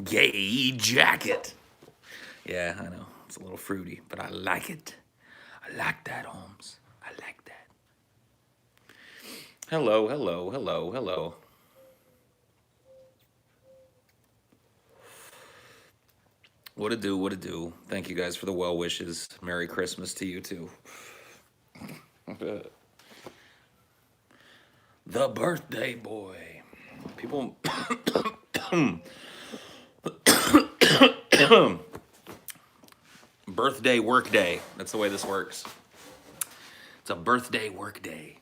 Gay jacket. Yeah, I know. It's a little fruity, but I like it. I like that, Holmes. I like that. Hello, hello, hello, hello. What to do, what to do. Thank you guys for the well wishes. Merry Christmas to you too. The birthday boy. People. Birthday work day. That's the way this works. It's a birthday work day.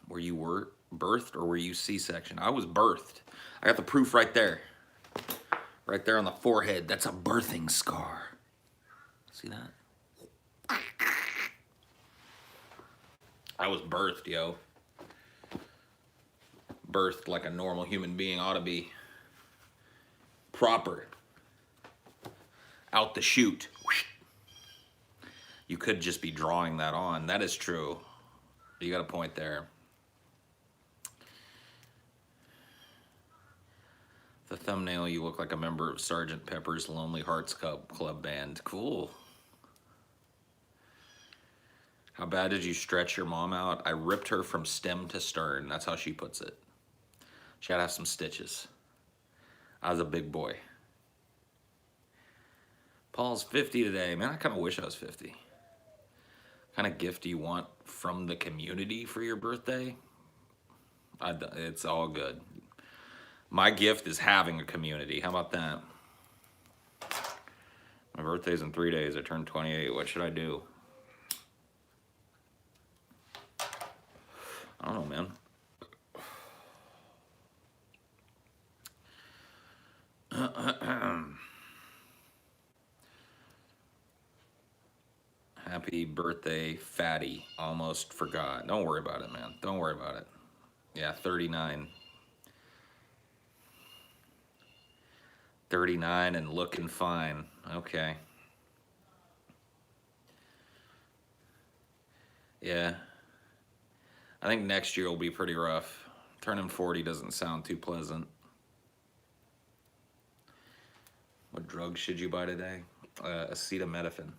Were you birthed or were you C-section? I was birthed. I got the proof right there. Right there on the forehead. That's a birthing scar. See that? I was birthed, yo. Birthed like a normal human being ought to be. Proper. Out the chute. You could just be drawing that on. That is true. You got a point there. The thumbnail, you look like a member of Sergeant Pepper's Lonely Hearts Club Band. Cool. How bad did you stretch your mom out? I ripped her from stem to stern. That's how she puts it. She had to have some stitches. I was a big boy. Paul's 50 today. Man, I kind of wish I was 50. What kind of gift do you want from the community for your birthday? It's all good. My gift is having a community. How about that? My birthday's in 3 days. I turned 28. What should I do? I don't know, man. Happy birthday, fatty. Almost forgot. Don't worry about it, man. Don't worry about it. Yeah, 39. 39 and looking fine. Okay. Yeah. I think next year will be pretty rough. Turning 40 doesn't sound too pleasant. What drugs should you buy today? Acetaminophen.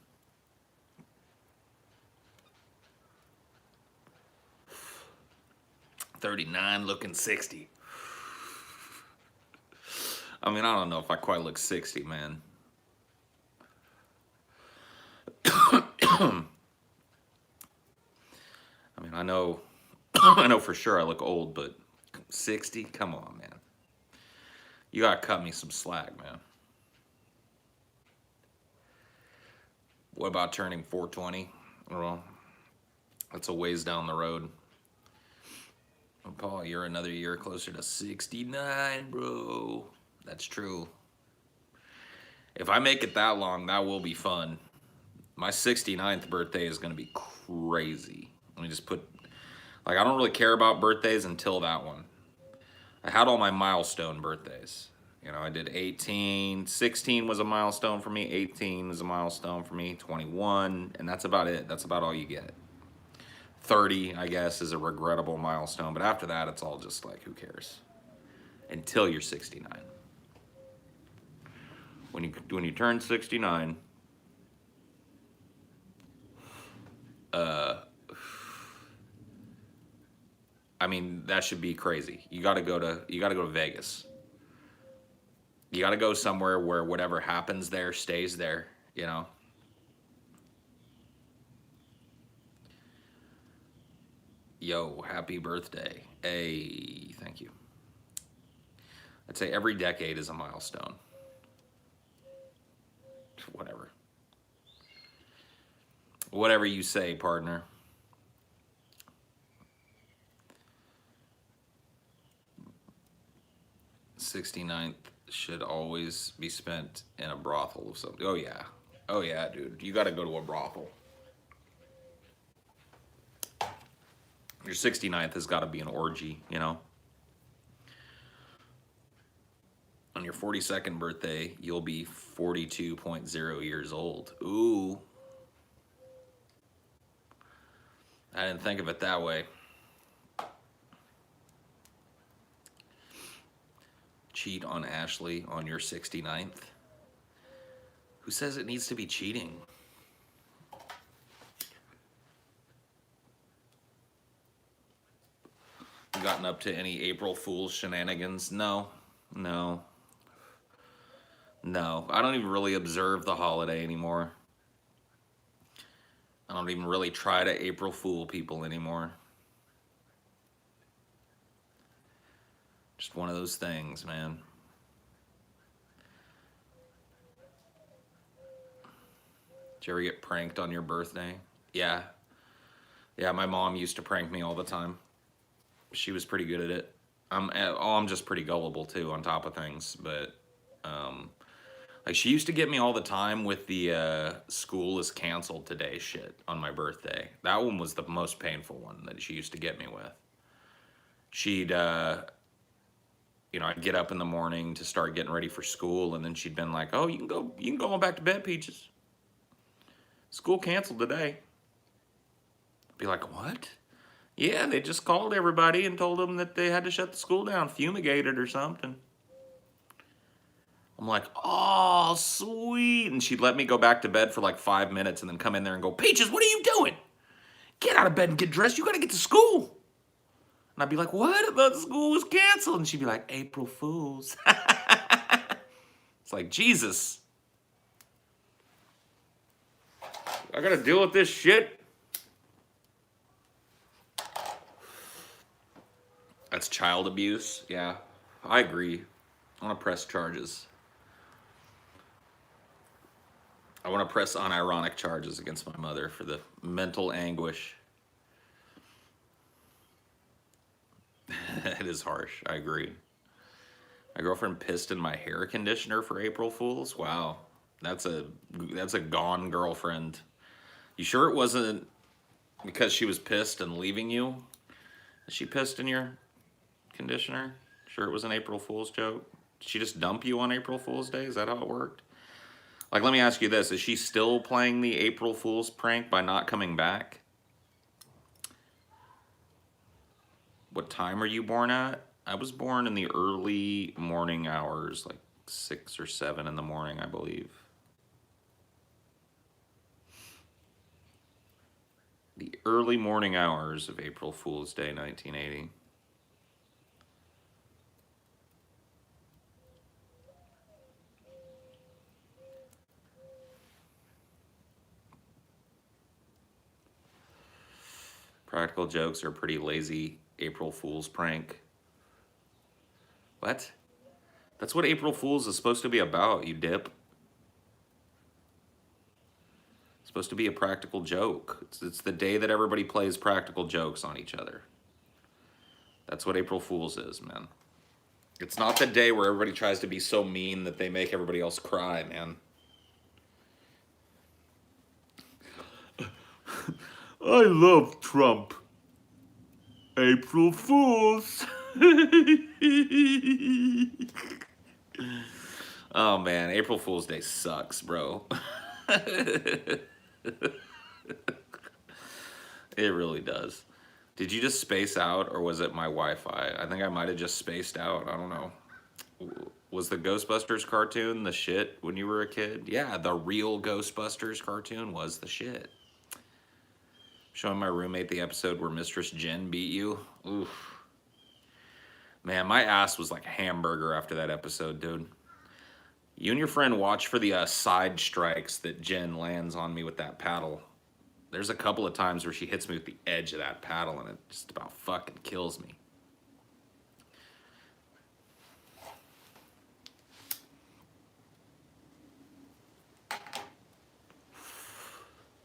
$39 looking 60. I mean, I don't know if I quite look 60, man. I mean, I know I know for sure I look old, but 60? Come on, man. You gotta cut me some slack, man. What about turning 420? Well, that's a ways down the road. Oh, Paul, you're another year closer to 69, bro. That's true. If I make it that long, that will be fun. My 69th birthday is going to be crazy. Let me just put, like, I don't really care about birthdays until that one. I had all my milestone birthdays. You know, I did 18, 16 was a milestone for me, 18 was a milestone for me, 21, and that's about it. That's about all you get. 30, I guess, is a regrettable milestone, but after that, it's all just like, who cares? Until you're 69. When you turn 69, I mean, that should be crazy. You gotta go to Vegas. You gotta go somewhere where whatever happens there stays there, you know? Yo, happy birthday. Hey, thank you. I'd say every decade is a milestone. Whatever. Whatever you say, partner. '69th should always be spent in a brothel of something. Oh yeah. Oh yeah, dude. You gotta go to a brothel. Your 69th has got to be an orgy, you know? On your 42nd birthday, you'll be 42.0 years old. Ooh. I didn't think of it that way. Cheat on Ashley on your 69th. Who says it needs to be cheating? You gotten up to any April Fool's shenanigans? No. No. No. I don't even really observe the holiday anymore. I don't even really try to April Fool people anymore. Just one of those things, man. Did you ever get pranked on your birthday? Yeah. Yeah, my mom used to prank me all the time. She was pretty good at it. I'm just pretty gullible too, on top of things. But like she used to get me all the time with the school is canceled today shit on my birthday. That one was the most painful one that she used to get me with. She'd, you know, I'd get up in the morning to start getting ready for school, and then she'd been like, "Oh, you can go on back to bed, Peaches. School canceled today." I'd be like, "What?" "Yeah, they just called everybody and told them that they had to shut the school down, fumigated or something." I'm like, "Oh, sweet." And she'd let me go back to bed for like 5 minutes and then come in there and go, "Peaches, what are you doing? Get out of bed and get dressed. You got to get to school." And I'd be like, "What? I thought school was canceled." And she'd be like, "April Fools." It's like, Jesus. I got to deal with this shit. That's child abuse. Yeah, I agree. I want to press charges. I want to press unironic charges against my mother for the mental anguish. It is harsh. I agree. My girlfriend pissed in my hair conditioner for April Fools. Wow, that's a gone girlfriend. You sure it wasn't because she was pissed and leaving you? Is she pissed in your conditioner? Sure it was an April Fool's joke? Did she just dump you on April Fool's Day? Is that how it worked? Like, let me ask you this. Is she still playing the April Fool's prank by not coming back? What time are you born at? I was born in the early morning hours, like 6 or 7 in the morning, I believe. The early morning hours of April Fool's Day, 1980. Practical jokes are a pretty lazy April Fool's prank. What? That's what April Fool's is supposed to be about, you dip. It's supposed to be a practical joke. It's the day that everybody plays practical jokes on each other. That's what April Fool's is, man. It's not the day where everybody tries to be so mean that they make everybody else cry, man. I love Trump. April Fools. Oh man, April Fool's Day sucks, bro. It really does. Did you just space out, or was it my Wi-Fi? I think I might have just spaced out. I don't know. Was the Ghostbusters cartoon the shit when you were a kid? Yeah, the real Ghostbusters cartoon was the shit. Showing my roommate the episode where Mistress Jen beat you. Oof. Man, my ass was like hamburger after that episode, dude. You and your friend watch for the side strikes that Jen lands on me with that paddle. There's a couple of times where she hits me with the edge of that paddle and it just about fucking kills me.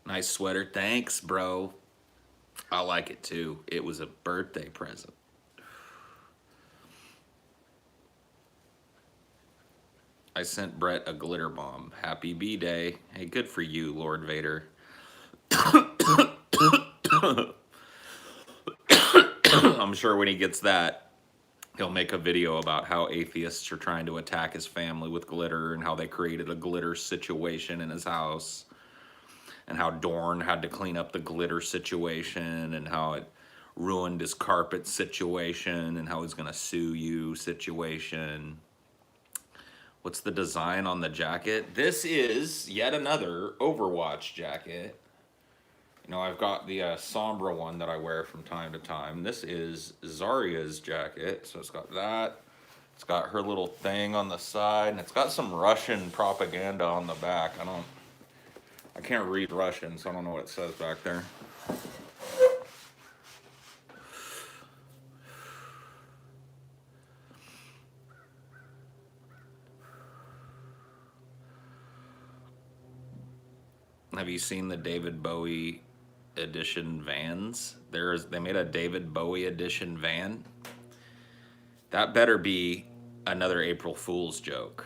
Nice sweater. Thanks, bro. I like it too. It was a birthday present. I sent Brett a glitter bomb. Happy B-Day. Hey, good for you, Lord Vader. I'm sure when he gets that, He'll make a video about how atheists are trying to attack his family with glitter and how they created a glitter situation in his house and how Dorn had to clean up the glitter situation and how it ruined his carpet situation and how he's gonna sue you situation. What's the design on the jacket? This is yet another Overwatch jacket. You know, I've got the Sombra one that I wear from time to time. This is Zarya's jacket, so it's got that. It's got her little thing on the side, and it's got some Russian propaganda on the back. I can't read Russian, so I don't know what it says back there. Have you seen the David Bowie edition vans? They made a David Bowie edition van. That better be another April Fool's joke.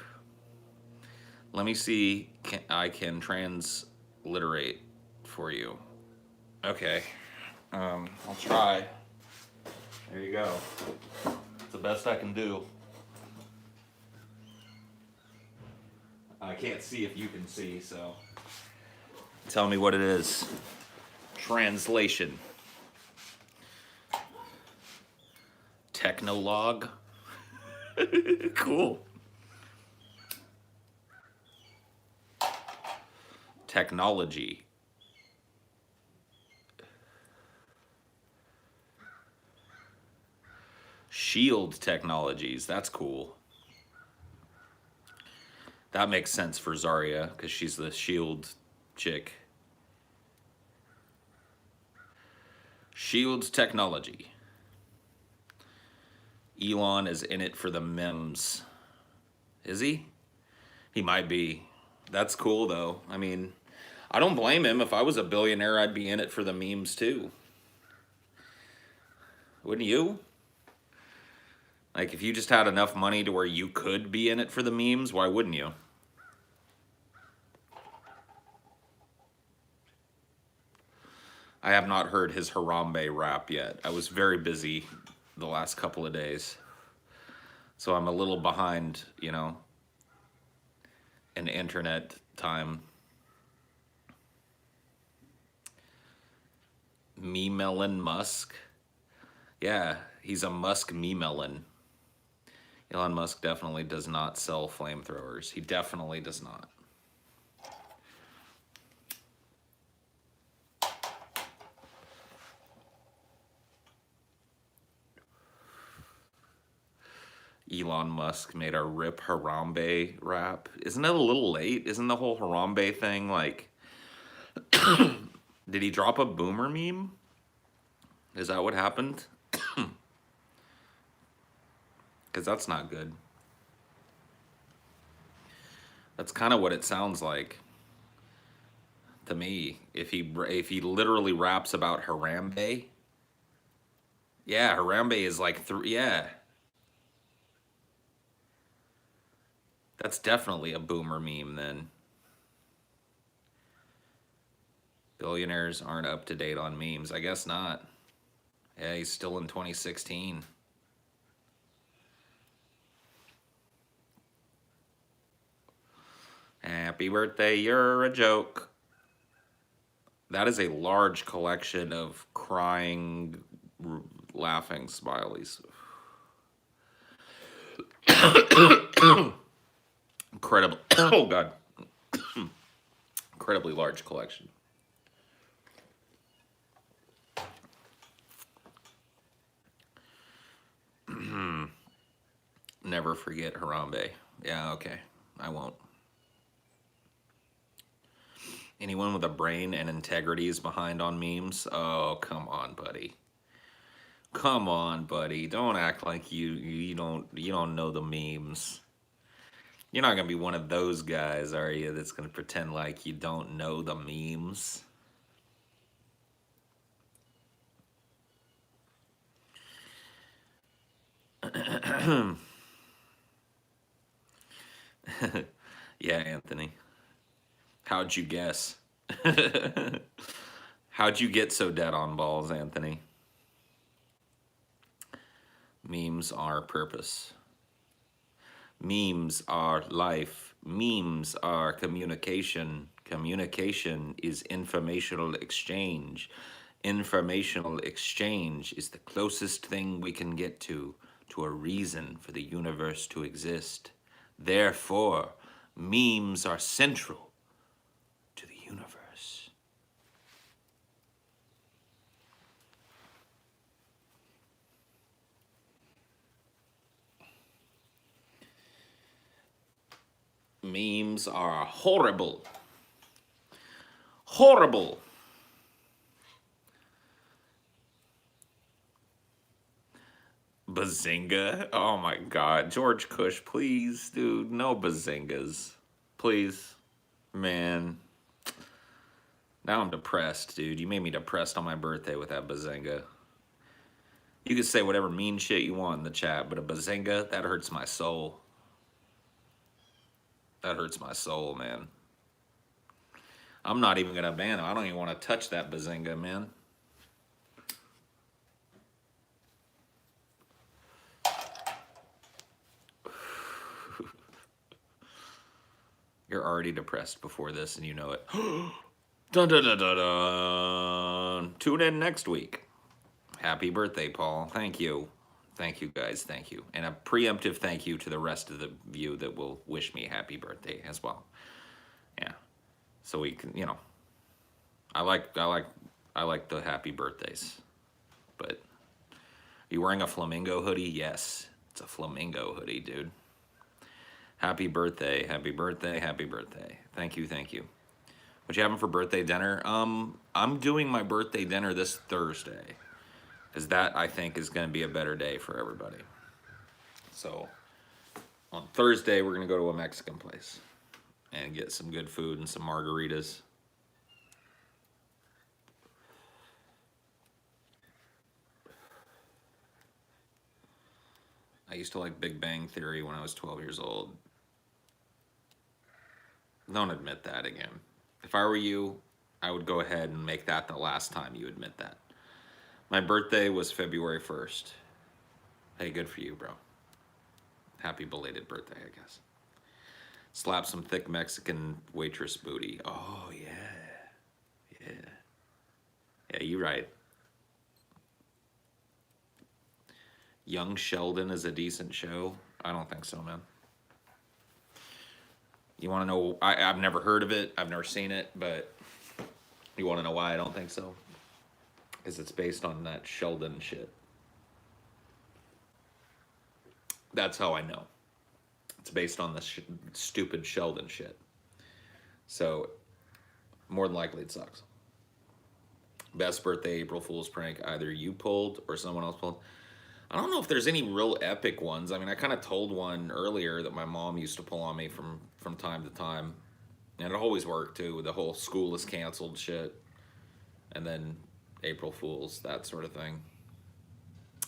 Let me see. I can transliterate for you. Okay. I'll try. There you go. It's the best I can do. I can't see if you can see, so tell me what it is. Translation. Technologue. Cool. Technology. Shield Technologies. That's cool. That makes sense for Zarya because she's the shield chick. Shields Technology. Elon is in it for the memes. Is he? He might be. That's cool though. I mean, I don't blame him. If I was a billionaire, I'd be in it for the memes too. Wouldn't you? Like if you just had enough money to where you could be in it for the memes, why wouldn't you? I have not heard his Harambe rap yet. I was very busy the last couple of days. So I'm a little behind, you know, in internet time. Me-melon Musk? Yeah, he's a Musk me-melon. Elon Musk definitely does not sell flamethrowers. He definitely does not. Elon Musk made a Rip Harambe rap. Isn't it a little late? Isn't the whole Harambe thing like... Did he drop a boomer meme? Is that what happened? Because that's not good. That's kind of what it sounds like to me. If he literally raps about Harambe. Yeah, Harambe is like yeah. That's definitely a boomer meme then. Billionaires aren't up to date on memes. I guess not. Yeah, he's still in 2016. Happy birthday, you're a joke. That is a large collection of crying, laughing smileys. Incredible. Oh, God. Incredibly large collection. Never forget Harambe. Yeah, okay. I won't. Anyone with a brain and integrity is behind on memes? Oh, come on, buddy. Come on, buddy. Don't act like you don't know the memes. You're not gonna be one of those guys, are you, that's gonna pretend like you don't know the memes? Yeah, Anthony. How'd you guess? How'd you get so dead on balls, Anthony? Memes are purpose. Memes are life. Memes are communication. Communication is informational exchange. Informational exchange is the closest thing we can get to a reason for the universe to exist. Therefore, memes are central to the universe. Memes are horrible. Horrible. Bazinga? Oh my god. George Cush, please, dude. No bazingas. Please. Man. Now I'm depressed, dude. You made me depressed on my birthday with that bazinga. You can say whatever mean shit you want in the chat, but a bazinga, that hurts my soul. That hurts my soul, man. I'm not even gonna ban him. I don't even want to touch that bazinga, man. You're already depressed before this, and you know it. Dun, dun, dun, dun, dun. Tune in next week. Happy birthday, Paul. Thank you. Thank you, guys. Thank you. And a preemptive thank you to the rest of the view that will wish me happy birthday as well. Yeah. So we can, you know, I like the happy birthdays. But are you wearing a flamingo hoodie? Yes. It's a flamingo hoodie, dude. Happy birthday. Happy birthday. Happy birthday. Thank you. Thank you. What you having for birthday dinner? I'm doing my birthday dinner this Thursday. Because that, I think, is going to be a better day for everybody. So, on Thursday, we're going to go to a Mexican place and get some good food and some margaritas. I used to like Big Bang Theory when I was 12 years old. Don't admit that again. If I were you, I would go ahead and make that the last time you admit that. My birthday was February 1st. Hey, good for you, bro. Happy belated birthday, I guess. Slap some thick Mexican waitress booty. Oh, yeah. Yeah. Yeah, you're right. Young Sheldon is a decent show. I don't think so, man. You want to know? I've never heard of it. I've never seen it, but you want to know why I don't think so? Because it's based on that Sheldon shit. That's how I know. It's based on the stupid Sheldon shit. So, more than likely it sucks. Best birthday April Fool's prank either you pulled or someone else pulled. I don't know if there's any real epic ones. I mean, I kind of told one earlier that my mom used to pull on me from time to time. And it always worked, too. The whole school is canceled shit. And then April Fool's, that sort of thing.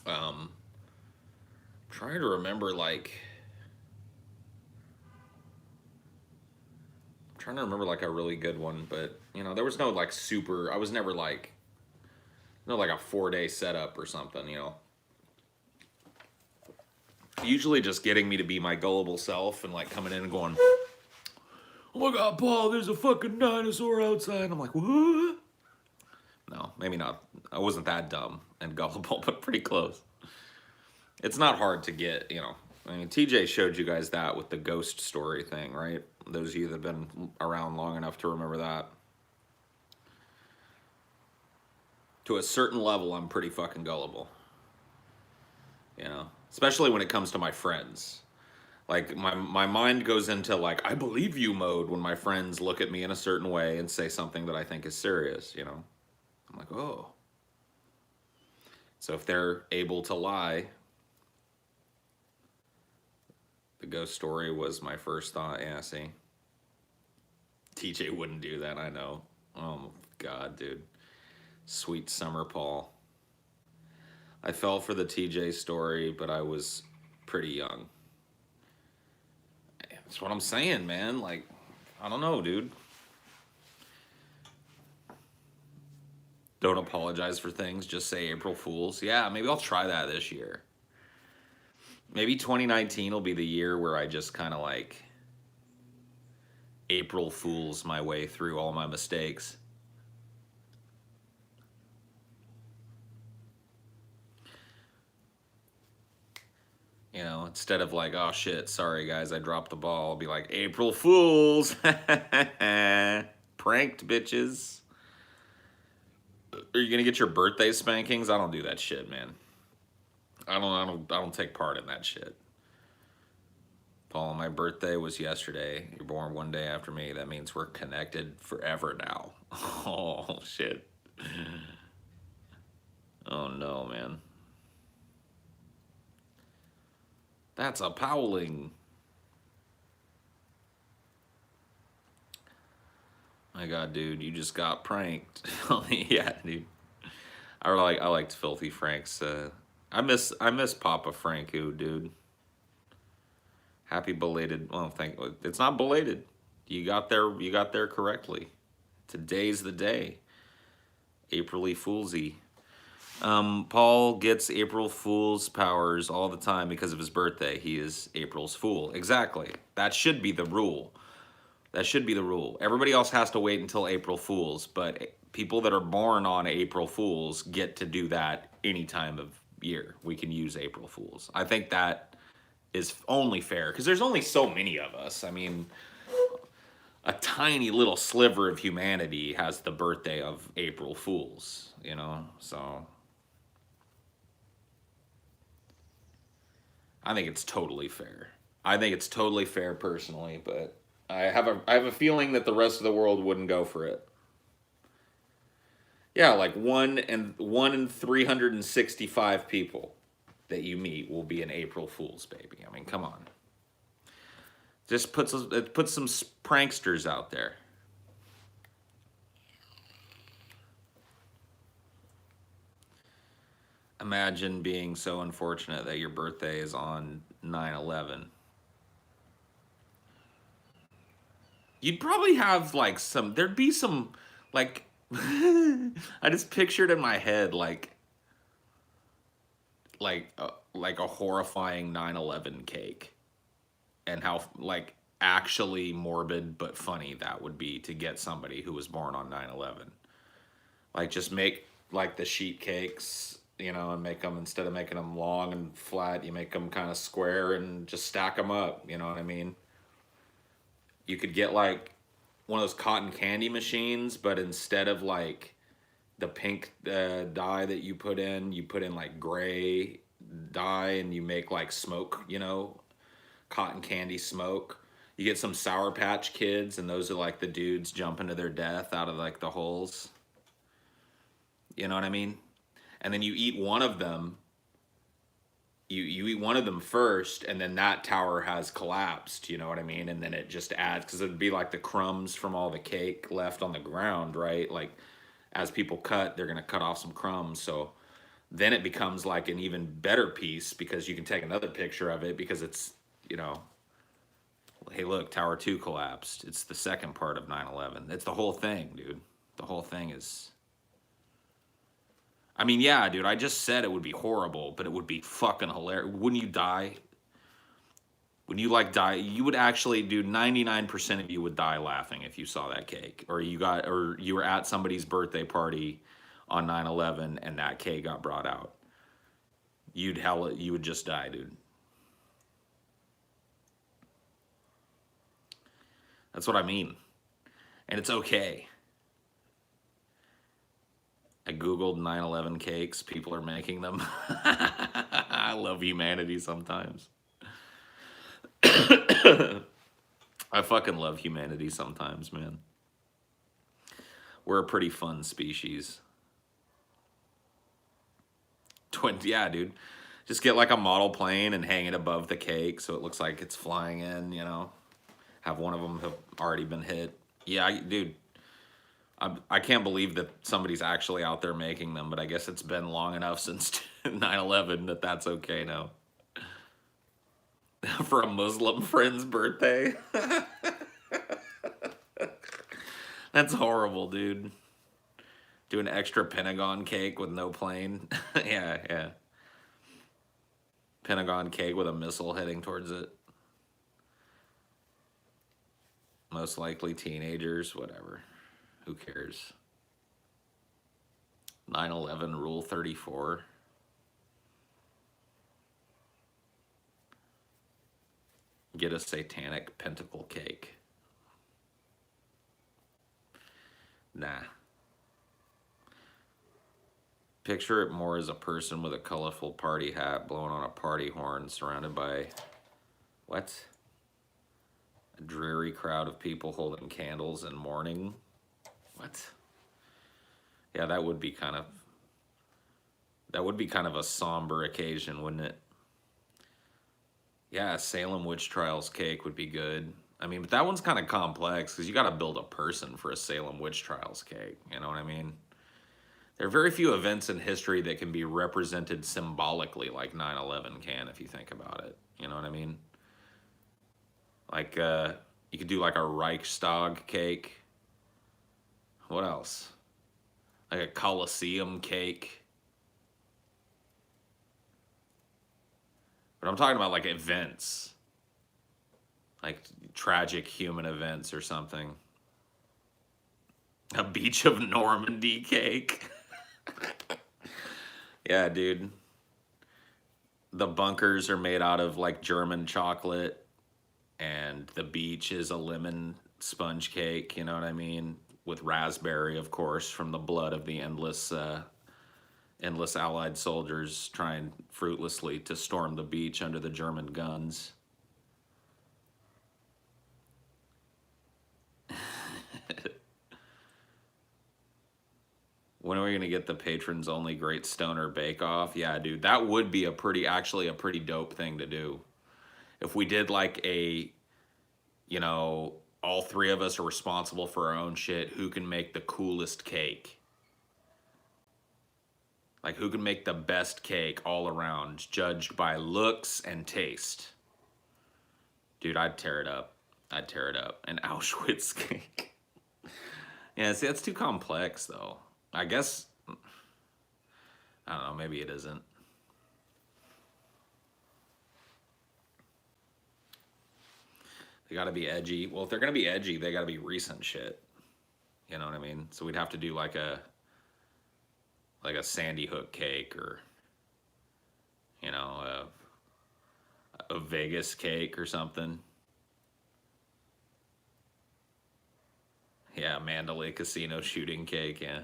Trying to remember, like... I'm trying to remember, like, a really good one. But, you know, there was no, like, super... I was never, like... No, like, a 4-day setup or something, you know. Usually just getting me to be my gullible self and, like, coming in and going... Oh my god, Paul, there's a fucking dinosaur outside. I'm like, what? No, maybe not. I wasn't that dumb and gullible, but pretty close. It's not hard to get, you know. I mean, TJ showed you guys that with the ghost story thing, right? Those of you that have been around long enough to remember that. To a certain level, I'm pretty fucking gullible. You know? Especially when it comes to my friends. Like, my mind goes into, like, I believe you mode when my friends look at me in a certain way and say something that I think is serious, you know? I'm like, oh. So if they're able to lie, the ghost story was my first thought. Yeah, see? TJ wouldn't do that, I know. Oh, God, dude. Sweet summer Paul. I fell for the TJ story, but I was pretty young. That's what I'm saying, man. Like, I don't know, dude. Don't apologize for things. Just say April Fools. Yeah, maybe I'll try that this year. Maybe 2019 will be the year where I just kind of like April Fools my way through all my mistakes. You know, instead of like, oh shit, sorry guys, I dropped the ball, I'll be like, April Fools. Pranked, bitches. Are you gonna get your birthday spankings? I don't do that shit, man. I don't take part in that shit. Paul, my birthday was yesterday. You're born one day after me. That means we're connected forever now. Oh shit. Oh no, man. That's a Powling. My God, dude, you just got pranked. Yeah, dude. I liked Filthy Frank's. I miss Papa Franco, dude. Happy belated. Well, it's not belated. You got there. You got there correctly. Today's the day. April-y Foolsy. Paul gets April Fool's powers all the time because of his birthday. He is April's Fool. Exactly. That should be the rule. That should be the rule. Everybody else has to wait until April Fools, but people that are born on April Fools get to do that any time of year. We can use April Fools. I think that is only fair because there's only so many of us. I mean, a tiny little sliver of humanity has the birthday of April Fools, you know? So I think it's totally fair. I think it's totally fair personally, but I have a feeling that the rest of the world wouldn't go for it. Yeah, like one in 365 people that you meet will be an April Fool's baby. I mean, come on. Just it puts some pranksters out there. Imagine being so unfortunate that your birthday is on 9/11. You'd probably have like there'd be some like I just pictured in my head like a horrifying 9/11 cake and how like actually morbid but funny that would be to get somebody who was born on 9/11. Like just make like the sheet cakes, you know, and make them instead of making them long and flat, you make them kind of square and just stack them up, you know what I mean? You could get like one of those cotton candy machines, but instead of like the pink dye that you put in like gray dye and you make like smoke, you know, cotton candy smoke. You get some Sour Patch Kids, and those are like the dudes jumping to their death out of like the holes. You know what I mean? And then you eat one of them. You eat one of them first, and then that tower has collapsed. You know what I mean? And then it just adds because it'd be like the crumbs from all the cake left on the ground, right? Like as people cut, they're gonna cut off some crumbs. So then it becomes like an even better piece because you can take another picture of it because it's, you know, hey, look, Tower 2 collapsed. It's the second part of 9/11. It's the whole thing, dude. The whole thing is. I mean, yeah, dude, I just said it would be horrible, but it would be fucking hilarious. Wouldn't you die? Would you like die? You would actually, dude, 99% of you would die laughing if you saw that cake. Or you were at somebody's birthday party on 9/11 and that cake got brought out. You would just die, dude. That's what I mean. And it's okay. I Googled 9/11 cakes. People are making them. I love humanity sometimes. I fucking love humanity sometimes, man. We're a pretty fun species. Yeah, dude. Just get like a model plane and hang it above the cake so it looks like it's flying in, you know. Have one of them have already been hit. Yeah, dude. I can't believe that somebody's actually out there making them, but I guess it's been long enough since 9/11 that that's okay now. For a Muslim friend's birthday? That's horrible, dude. Do an extra Pentagon cake with no plane. Yeah, yeah. Pentagon cake with a missile heading towards it. Most likely teenagers, whatever. Who cares? 9/11 Rule 34. Get a satanic pentacle cake. Nah. Picture it more as a person with a colorful party hat blowing on a party horn surrounded by, what? A dreary crowd of people holding candles and mourning. What? Yeah, that would be kind of a somber occasion, wouldn't it? Yeah, Salem witch trials cake would be good. I mean, but that one's kind of complex because you got to build a person for a Salem witch trials cake. You know what I mean? There are very few events in history that can be represented symbolically like 9/11 can, if you think about it. You know what I mean? Like, you could do like a Reichstag cake. What else? Like a Colosseum cake. But I'm talking about like events. Like tragic human events or something. A Beach of Normandy cake. Yeah, dude. The bunkers are made out of like German chocolate, and the beach is a lemon sponge cake, you know what I mean? With raspberry, of course, from the blood of the endless Allied soldiers trying fruitlessly to storm the beach under the German guns. When are we gonna get the patrons only Great Stoner Bake Off? Yeah, dude, that would be actually a pretty dope thing to do. If we did like a, you know, all three of us are responsible for our own shit, who can make the coolest cake? Like, who can make the best cake all around, judged by looks and taste? Dude, I'd tear it up. I'd tear it up. An Auschwitz cake. Yeah, see, that's too complex, though. I guess, I don't know, maybe it isn't. They gotta be edgy. Well, if they're gonna be edgy, they gotta be recent shit. You know what I mean? So we'd have to do like a Sandy Hook cake, or, you know, a Vegas cake or something. Yeah, Mandalay Casino shooting cake, yeah.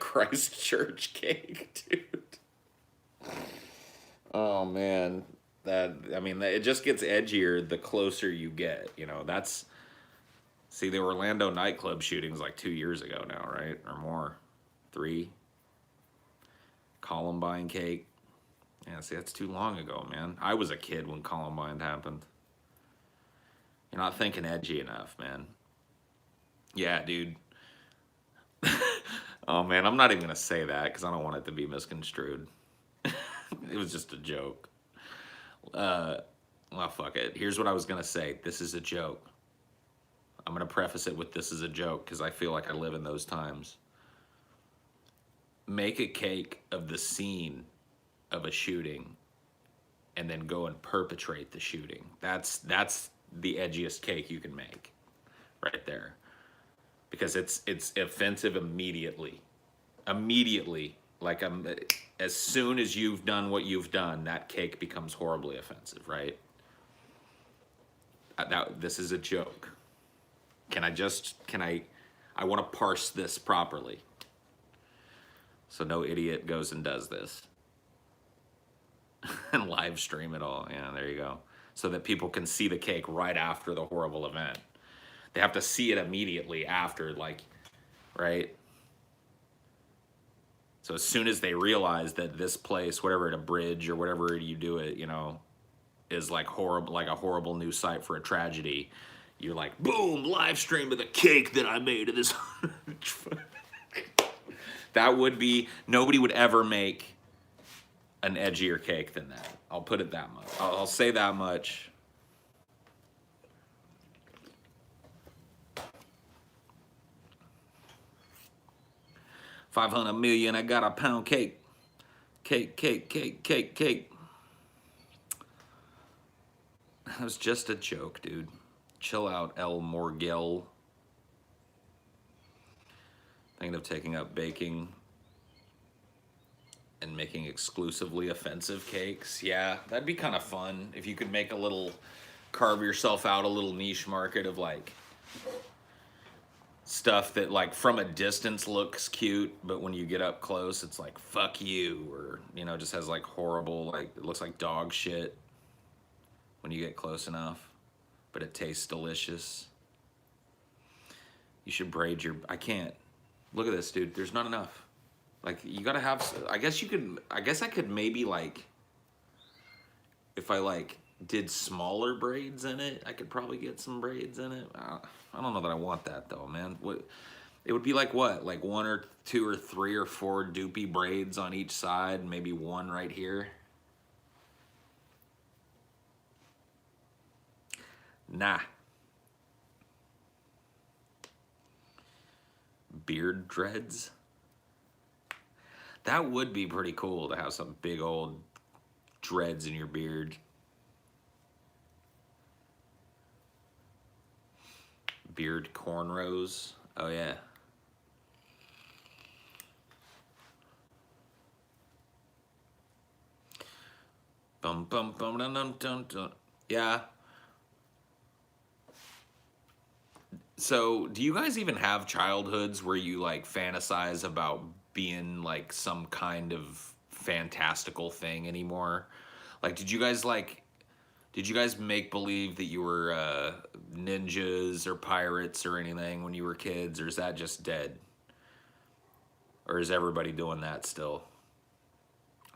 Christchurch cake, dude. Oh man, it just gets edgier the closer you get. You know, see, the Orlando nightclub shootings like 2 years ago now, right, or more, 3. Columbine cake. Yeah, see, that's too long ago, man. I was a kid when Columbine happened. You're not thinking edgy enough, man. Yeah, dude. Oh man, I'm not even gonna say that because I don't want it to be misconstrued. It was just a joke. Well, fuck it. Here's what I was gonna say. This is a joke. I'm gonna preface it with this is a joke because I feel like I live in those times. Make a cake of the scene of a shooting and then go and perpetrate the shooting. That's the edgiest cake you can make right there. Because it's offensive immediately. Like, as soon as you've done what you've done, that cake becomes horribly offensive, right? This is a joke. I want to parse this properly. So no idiot goes and does this. And live stream it all. Yeah, there you go. So that people can see the cake right after the horrible event. They have to see it immediately after, like, right? So as soon as they realize that this place, whatever, at a bridge or whatever you do it, you know, is like horrible, like a horrible new site for a tragedy, you're like, boom, live stream of the cake that I made of this. That would be, nobody would ever make an edgier cake than that. I'll put it that much. I'll say that much. 500 million, I got a pound cake. Cake, cake, cake, cake, cake. That was just a joke, dude. Chill out, El Morgel. Thinking of taking up baking and making exclusively offensive cakes. Yeah, that'd be kind of fun if you could make a little, carve yourself out a little niche market of like stuff that like from a distance looks cute, but when you get up close, it's like, fuck you, or, you know, just has like horrible, like, it looks like dog shit when you get close enough, but it tastes delicious. You should braid your, I can't. Look at this, dude. There's not enough. Like, you gotta have, I guess you could, I guess I could maybe like, if I like did smaller braids in it, I could probably get some braids in it. I don't know that I want that though, man. What, it would be like what? Like 1 or 2 or 3 or 4 doopy braids on each side, maybe one right here. Nah. Beard dreads. That would be pretty cool to have some big old dreads in your beard. Beard cornrows. Oh yeah. Bum bum bum dum dum dum dum. Yeah. So, do you guys even have childhoods where you like fantasize about being like some kind of fantastical thing anymore? Like, did you guys make believe that you were ninjas or pirates or anything when you were kids, or is that just dead? Or is everybody doing that still?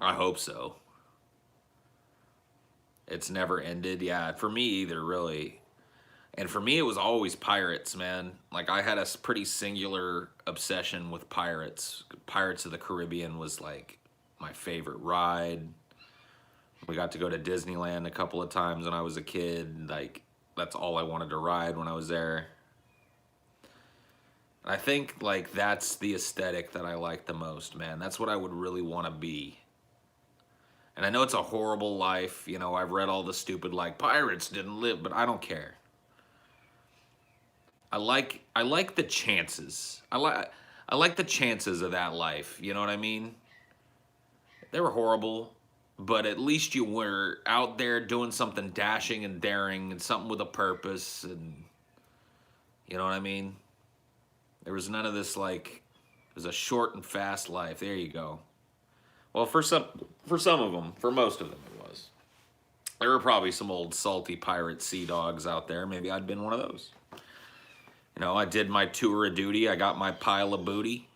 I hope so. It's never ended. Yeah, for me either, really. And for me, it was always pirates, man. Like, I had a pretty singular obsession with pirates. Pirates of the Caribbean was, like, my favorite ride. We got to go to Disneyland a couple of times when I was a kid. Like, that's all I wanted to ride when I was there. I think, like, that's the aesthetic that I like the most, man. That's what I would really want to be. And I know it's a horrible life. You know, I've read all the stupid, like, pirates didn't live, but I don't care. I like the chances. I like the chances of that life. You know what I mean? They were horrible, but at least you were out there doing something dashing and daring and something with a purpose, and you know what I mean? There was none of this like it was a short and fast life. There you go. Well, for some of them, for most of them it was. There were probably some old salty pirate sea dogs out there. Maybe I'd been one of those. You know, I did my tour of duty. I got my pile of booty.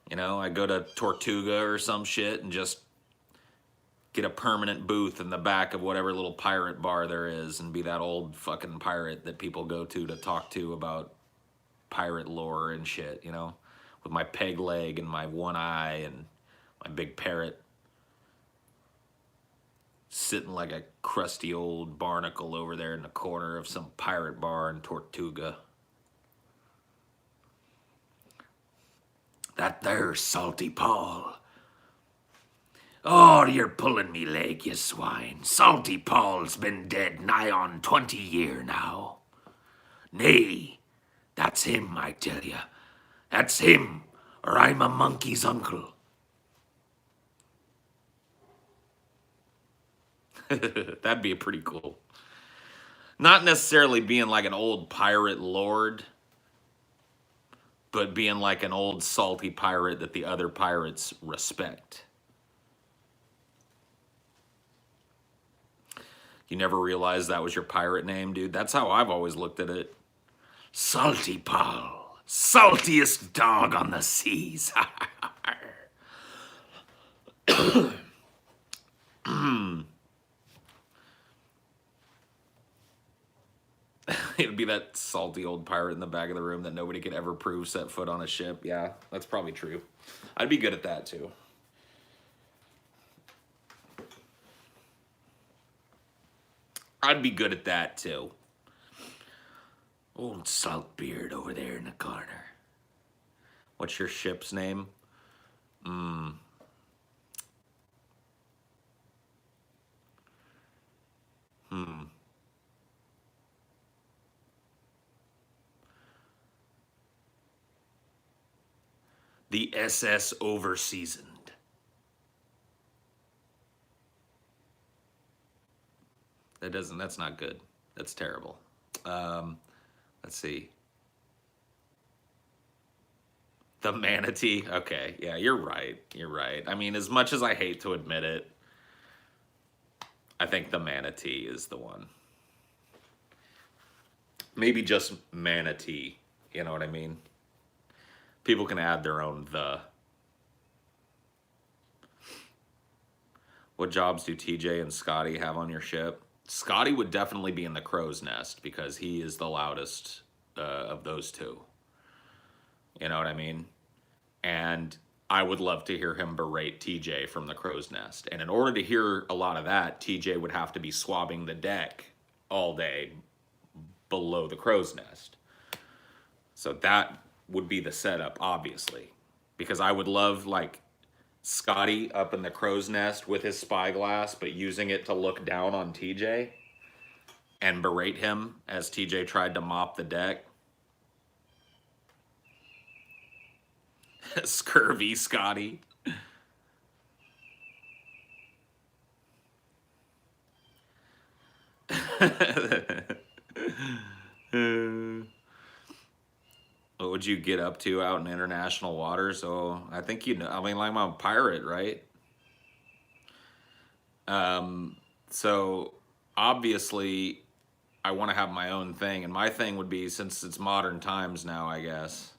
You know, I go to Tortuga or some shit and just get a permanent booth in the back of whatever little pirate bar there is and be that old fucking pirate that people go to talk to about pirate lore and shit, you know, with my peg leg and my one eye and my big parrot. Sitting like a crusty old barnacle over there in the corner of some pirate bar in Tortuga. That there's Salty Paul. Oh, you're pulling me leg, you swine. Salty Paul's been dead nigh on 20 year now. Nay, that's him, I tell ya. That's him, or I'm a monkey's uncle. That'd be pretty cool. Not necessarily being like an old pirate lord, but being like an old salty pirate that the other pirates respect. You never realized that was your pirate name, dude? That's how I've always looked at it. Salty Paul. Saltiest dog on the seas. It would be that salty old pirate in the back of the room that nobody could ever prove set foot on a ship. Yeah, that's probably true. I'd be good at that too. I'd be good at that too. Old Saltbeard over there in the corner. What's your ship's name? The SS Overseasoned. That's not good. That's terrible. Um, let's see. The Manatee. Okay, yeah, you're right. You're right. I mean, as much as I hate to admit it, I think the Manatee is the one. Maybe just Manatee. You know what I mean? People can add their own the. What jobs do TJ and Scotty have on your ship? Scotty would definitely be in the crow's nest because he is the loudest of those two. You know what I mean? And I would love to hear him berate TJ from the crow's nest. And in order to hear a lot of that, TJ would have to be swabbing the deck all day below the crow's nest. So that would be the setup, obviously. Because I would love, like, Scotty up in the crow's nest with his spyglass, but using it to look down on TJ and berate him as TJ tried to mop the deck. Scurvy Scotty. What would you get up to out in international waters? So I think you know. I mean, like, I'm a pirate, right? So obviously, I want to have my own thing, and my thing would be, since it's modern times now, I guess.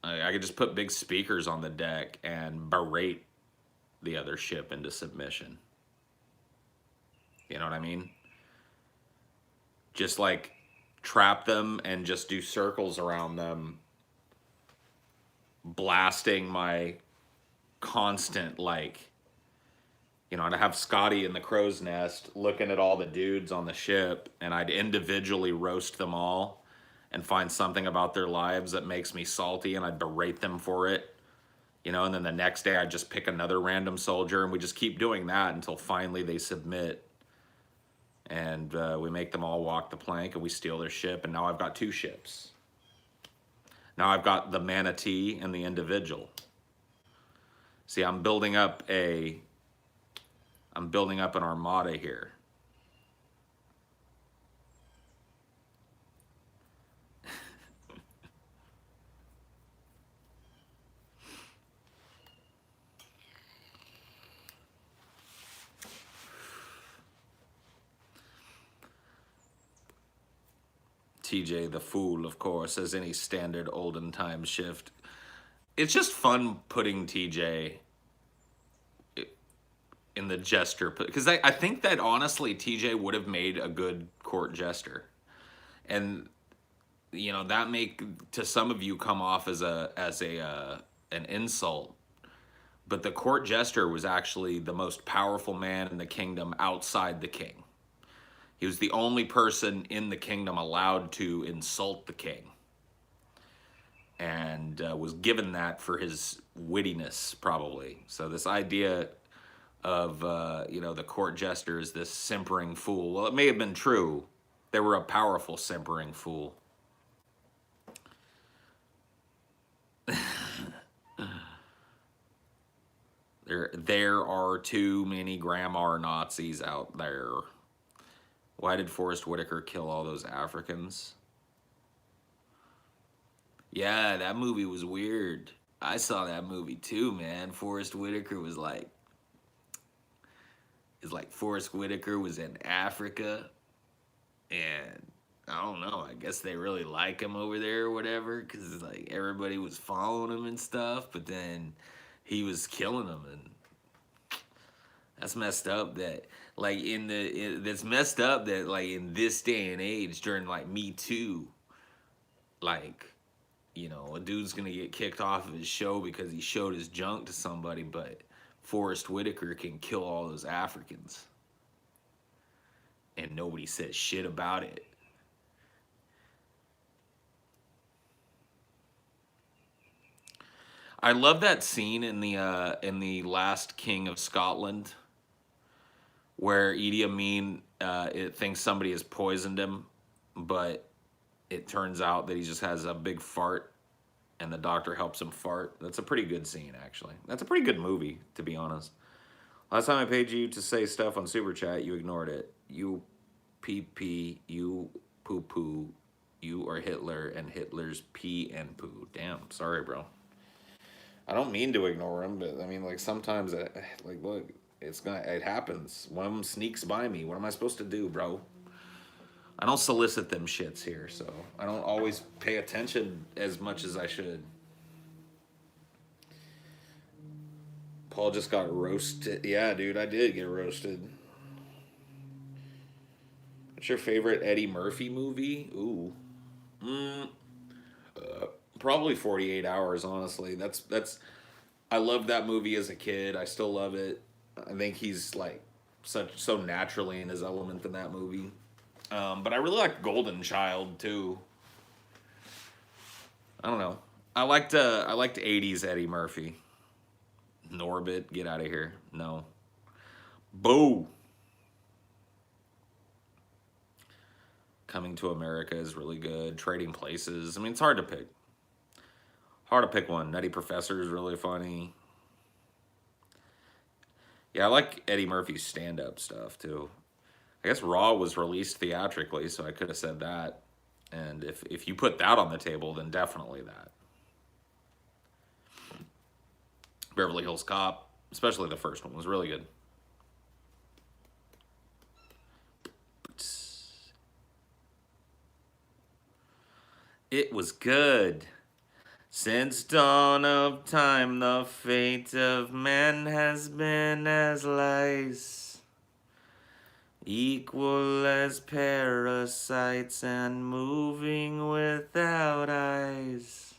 I could just put big speakers on the deck and berate the other ship into submission. You know what I mean? Just like trap them and just do circles around them, blasting my constant, like, you know, I'd have Scotty in the crow's nest looking at all the dudes on the ship, and I'd individually roast them all and find something about their lives that makes me salty, and I'd berate them for it. You know, and then the next day I'd just pick another random soldier, and we just keep doing that until finally they submit. And we make them all walk the plank, and we steal their ship, and now I've got two ships. Now I've got the Manatee and the Individual. See, I'm building up an armada here. TJ the Fool, of course, as any standard olden time shift. It's just fun putting TJ in the jester, because I think that honestly TJ would have made a good court jester. And you know, that make to some of you come off as an insult, but the court jester was actually the most powerful man in the kingdom outside the king. He was the only person in the kingdom allowed to insult the king, and was given that for his wittiness, probably. So this idea of you know, the court jester is this simpering fool. Well, it may have been true. They were a powerful simpering fool. There are too many grandma Nazis out there. Why did Forrest Whitaker kill all those Africans? Yeah, that movie was weird. I saw that movie too, man. Forrest Whitaker was like, it's like Forrest Whitaker was in Africa, and I don't know. I guess they really like him over there or whatever, because like everybody was following him and stuff. But then he was killing them, and that's messed up. That like that's messed up that like in this day and age during like Me Too, like, you know, a dude's gonna get kicked off of his show because he showed his junk to somebody, but Forrest Whitaker can kill all those Africans, and nobody says shit about it. I love that scene in the last King of Scotland where Idi Amin it thinks somebody has poisoned him, but it turns out that he just has a big fart and the doctor helps him fart. That's a pretty good scene, actually. That's a pretty good movie, to be honest. Last time I paid you to say stuff on Super Chat, you ignored it. You pee, you poo poo, you are Hitler, and Hitler's pee and poo. Damn, sorry, bro. I don't mean to ignore him, but I mean, like sometimes, like, look, it happens. One of them sneaks by me. What am I supposed to do, bro? I don't solicit them shits here, so I don't always pay attention as much as I should. Paul just got roasted. Yeah, dude, I did get roasted. What's your favorite Eddie Murphy movie? Ooh, probably 48 Hours. Honestly, that's. I loved that movie as a kid. I still love it. I think he's like so naturally in his element in that movie. But I really like Golden Child too. I don't know. I liked 80s Eddie Murphy. Norbit, get out of here. No. Boo. Coming to America is really good. Trading Places. I mean, it's hard to pick. Hard to pick one. Nutty Professor is really funny. Yeah, I like Eddie Murphy's stand-up stuff too. I guess Raw was released theatrically, so I could have said that. And if you put that on the table, then definitely that. Beverly Hills Cop, especially the first one, was really good. It was good. Since dawn of time, the fate of man has been as lice, equal as parasites and moving without eyes.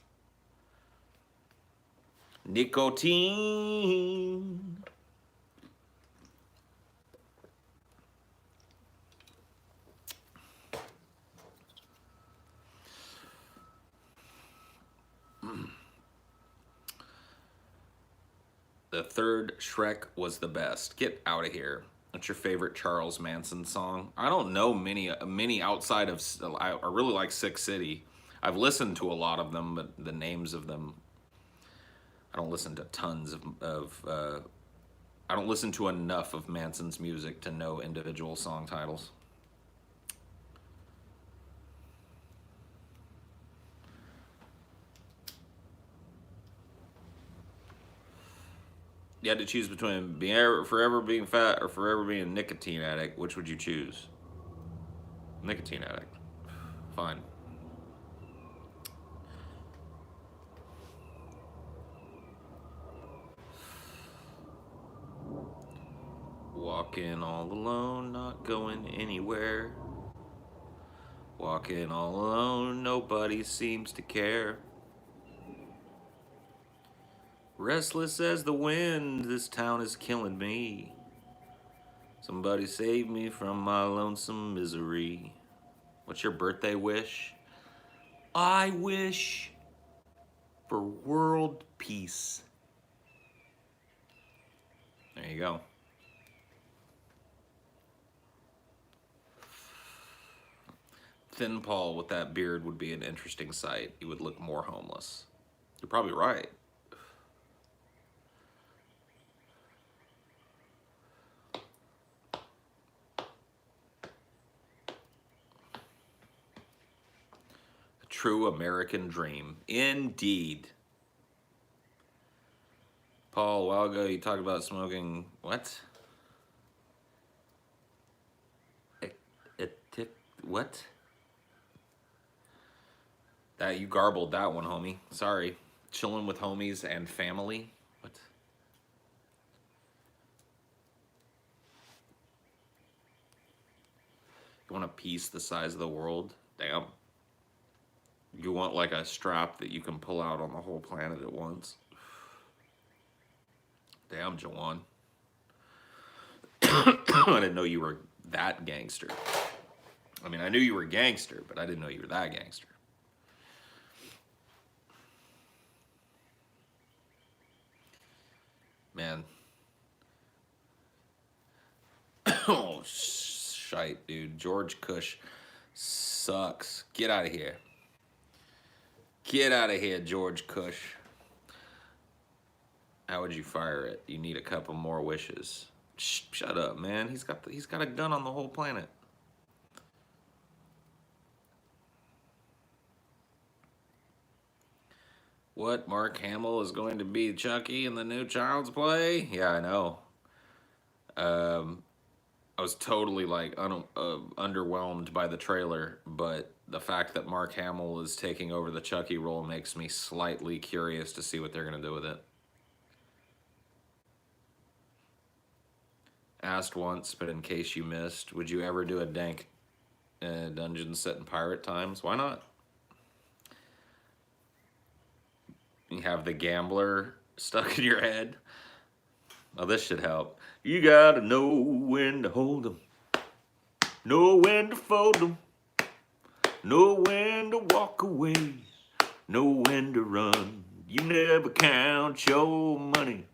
Nicotine. The third Shrek was the best. Get out of here. What's your favorite Charles Manson song? I don't know many outside of. I really like Sick City. I've listened to a lot of them, but the names of them, I don't listen to tons of I don't listen to enough of Manson's music to know individual song titles. You had to choose between forever being fat or forever being a nicotine addict. Which would you choose? Nicotine addict. Fine. Walking all alone, not going anywhere. Walking all alone, nobody seems to care. Restless as the wind, this town is killing me. Somebody save me from my lonesome misery. What's your birthday wish? I wish for world peace. There you go. Thin Paul with that beard would be an interesting sight. He would look more homeless. You're probably right. A true American dream. Indeed. Paul, a while ago you talked about smoking what? What? That you garbled that one, homie. Sorry. Chilling with homies and family. What? You want a piece the size of the world? Damn. You want like a strap that you can pull out on the whole planet at once? Damn, Jawan. I didn't know you were that gangster. I mean, I knew you were a gangster, but I didn't know you were that gangster. Man. Oh, shite, dude. George Cush sucks. Get out of here. Get out of here, George Cush. How would you fire it? You need a couple more wishes. Shut up, man. He's got a gun on the whole planet. What? Mark Hamill is going to be Chucky in the new Child's Play? Yeah, I know. I was totally like underwhelmed by the trailer, but the fact that Mark Hamill is taking over the Chucky role makes me slightly curious to see what they're gonna do with it. Asked once, but in case you missed, would you ever do a dank dungeon set in pirate times? Why not? You have the gambler stuck in your head. Oh, this should help. You gotta know when to hold 'em, know when to fold 'em, know when to walk away, know when to run. You never count your money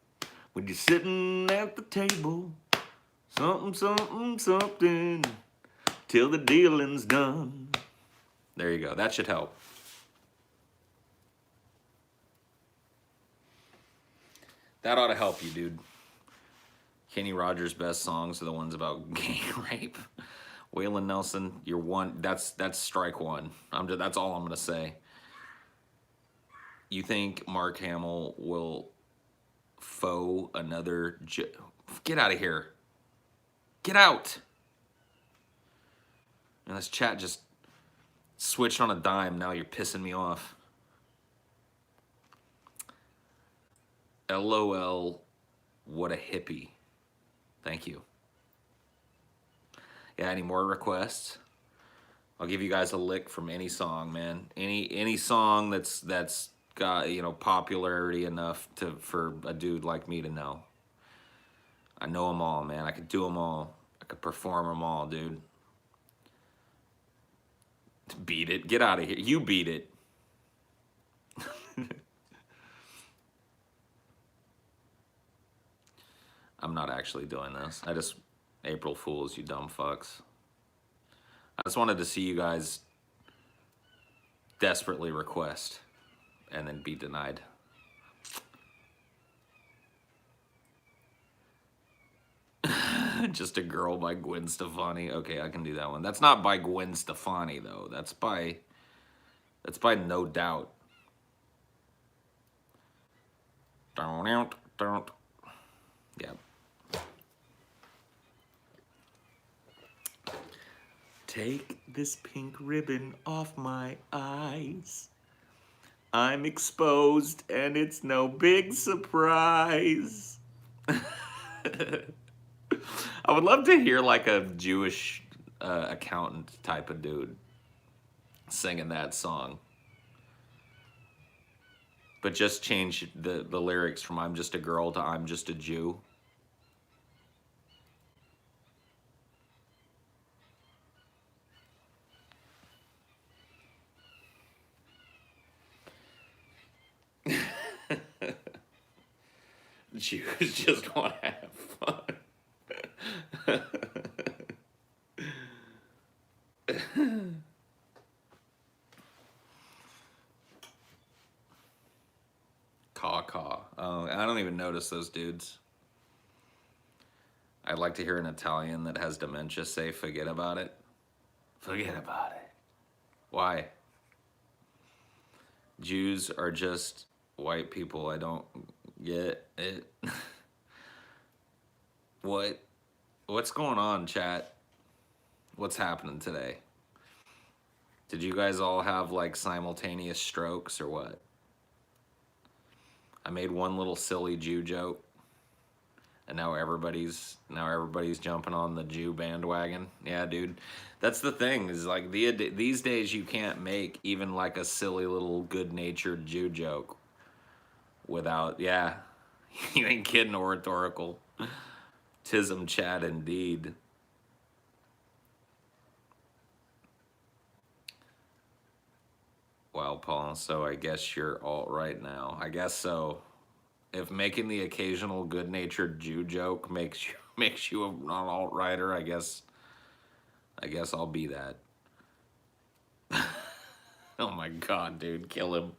when you're sitting at the table. Something, something, something, till the dealing's done. There you go. That should help. That ought to help you, dude. Kenny Rogers' best songs are the ones about gang rape. Waylon Nelson, you're one. That's strike one. That's all I'm gonna say. You think Mark Hamill will faux another? Get out of here. Get out. And this chat just switched on a dime. Now you're pissing me off. LOL. What a hippie. Thank you. Yeah, any more requests? I'll give you guys a lick from any song, man. Any song that's got, you know, popularity enough for a dude like me to know. I know them all, man. I could do them all. I could perform them all, dude. Beat it. Get out of here. You beat it. I'm not actually doing this. I just April Fools, you dumb fucks. I just wanted to see you guys desperately request and then be denied. Just a Girl by Gwen Stefani. Okay, I can do that one. That's not by Gwen Stefani though. That's by No Doubt. Yeah. Take this pink ribbon off my eyes. I'm exposed and it's no big surprise. I would love to hear like a Jewish accountant type of dude singing that song. But just change the lyrics from I'm just a girl to I'm just a Jew. Jews just want to have fun. Caw caw. Oh, I don't even notice those dudes. I'd like to hear an Italian that has dementia say forget about it. Forget about it. Why? Jews are just white people. I don't get it. What's going on, chat? What's happening today? Did you guys all have like simultaneous strokes or what? I made one little silly Jew joke, and now everybody's jumping on the Jew bandwagon. Yeah, dude, that's the thing is like these days you can't make even like a silly little good-natured Jew joke without, yeah, you ain't kidding, oratorical. Tism chat indeed. Wow, Paul, so I guess you're alt right now. I guess so. if making the occasional good-natured Jew joke makes you an alt-righter, I guess I'll be that. Oh my god, dude, kill him.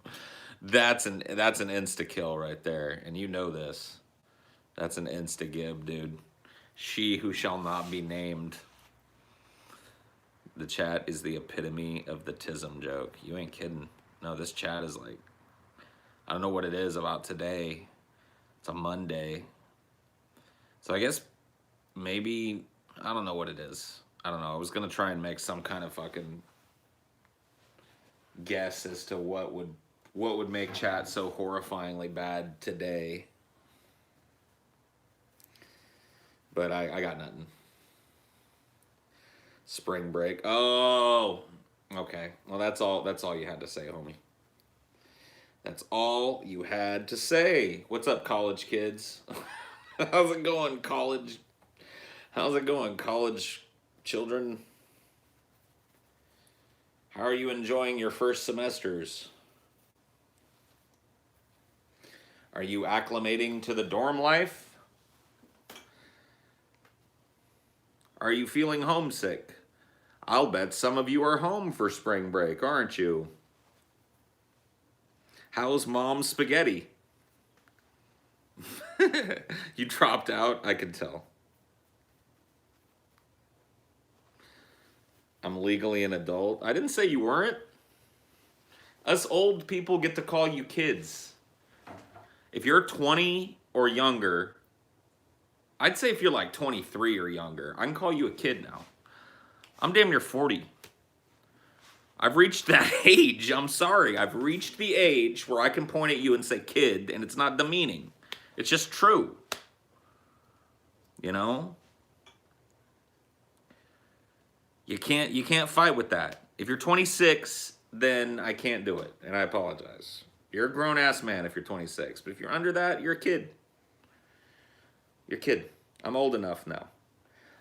That's an insta kill right there, and you know this. That's an insta gib, dude. She who shall not be named. The chat is the epitome of the tism joke. You ain't kidding. No, this chat is like, I don't know what it is about today. It's a Monday. So I guess maybe, I don't know what it is. I don't know. I was going to try and make some kind of fucking guess as to what would make chat so horrifyingly bad today. But I got nothing. Spring break. Oh, okay. Well, that's all you had to say, homie. That's all you had to say. What's up, college kids? How's it going, college? How's it going, college children? How are you enjoying your first semesters? Are you acclimating to the dorm life? Are you feeling homesick? I'll bet some of you are home for spring break, aren't you? How's mom's spaghetti? You dropped out, I can tell. I'm legally an adult. I didn't say you weren't. Us old people get to call you kids. If you're 20 or younger, I'd say if you're like 23 or younger, I can call you a kid now. I'm damn near 40. I've reached that age. I'm sorry. I've reached the age where I can point at you and say kid, and it's not demeaning. It's just true. You know? You can't fight with that. If you're 26, then I can't do it, and I apologize. You're a grown-ass man if you're 26, but if you're under that, you're a kid. You're a kid. I'm old enough now.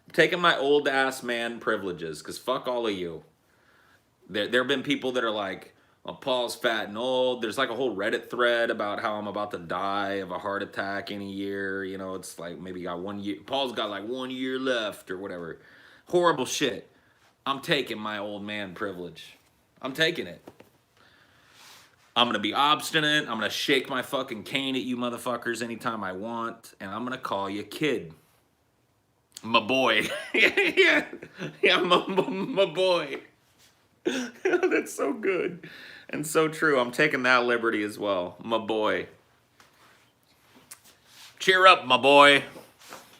I'm taking my old-ass man privileges, because fuck all of you. There have been people that are like, oh, Paul's fat and old. There's like a whole Reddit thread about how I'm about to die of a heart attack in a year. You know, it's like maybe got 1 year. Paul's got like 1 year left or whatever. Horrible shit. I'm taking my old man privilege. I'm taking it. I'm going to be obstinate. I'm going to shake my fucking cane at you motherfuckers anytime I want. And I'm going to call you kid. My boy. Yeah, my boy. That's so good and so true. I'm taking that liberty as well. My boy. Cheer up, my boy.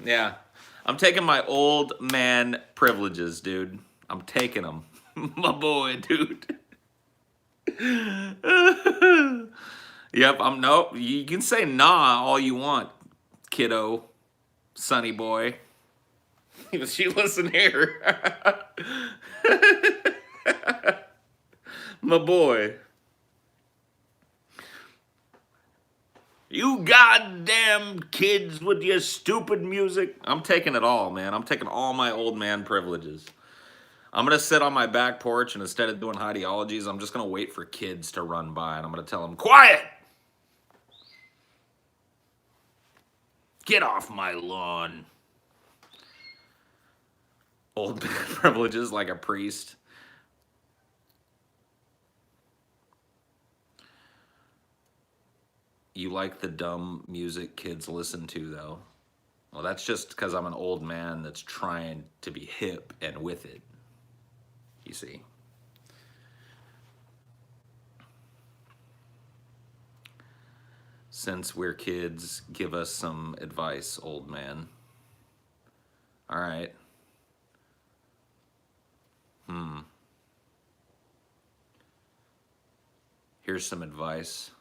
Yeah. I'm taking my old man privileges, dude. I'm taking them. My boy, dude. Yep, nope. You can say nah all you want, kiddo. Sonny boy. She listen here. My boy. You goddamn kids with your stupid music. I'm taking it all, man. I'm taking all my old man privileges. I'm going to sit on my back porch, and instead of doing Highdeologies, I'm just going to wait for kids to run by, and I'm going to tell them, quiet! Get off my lawn. Old man privileges like a priest. You like the dumb music kids listen to, though? Well, that's just because I'm an old man that's trying to be hip and with it. You see. Since we're kids, give us some advice, old man. All right. Here's some advice.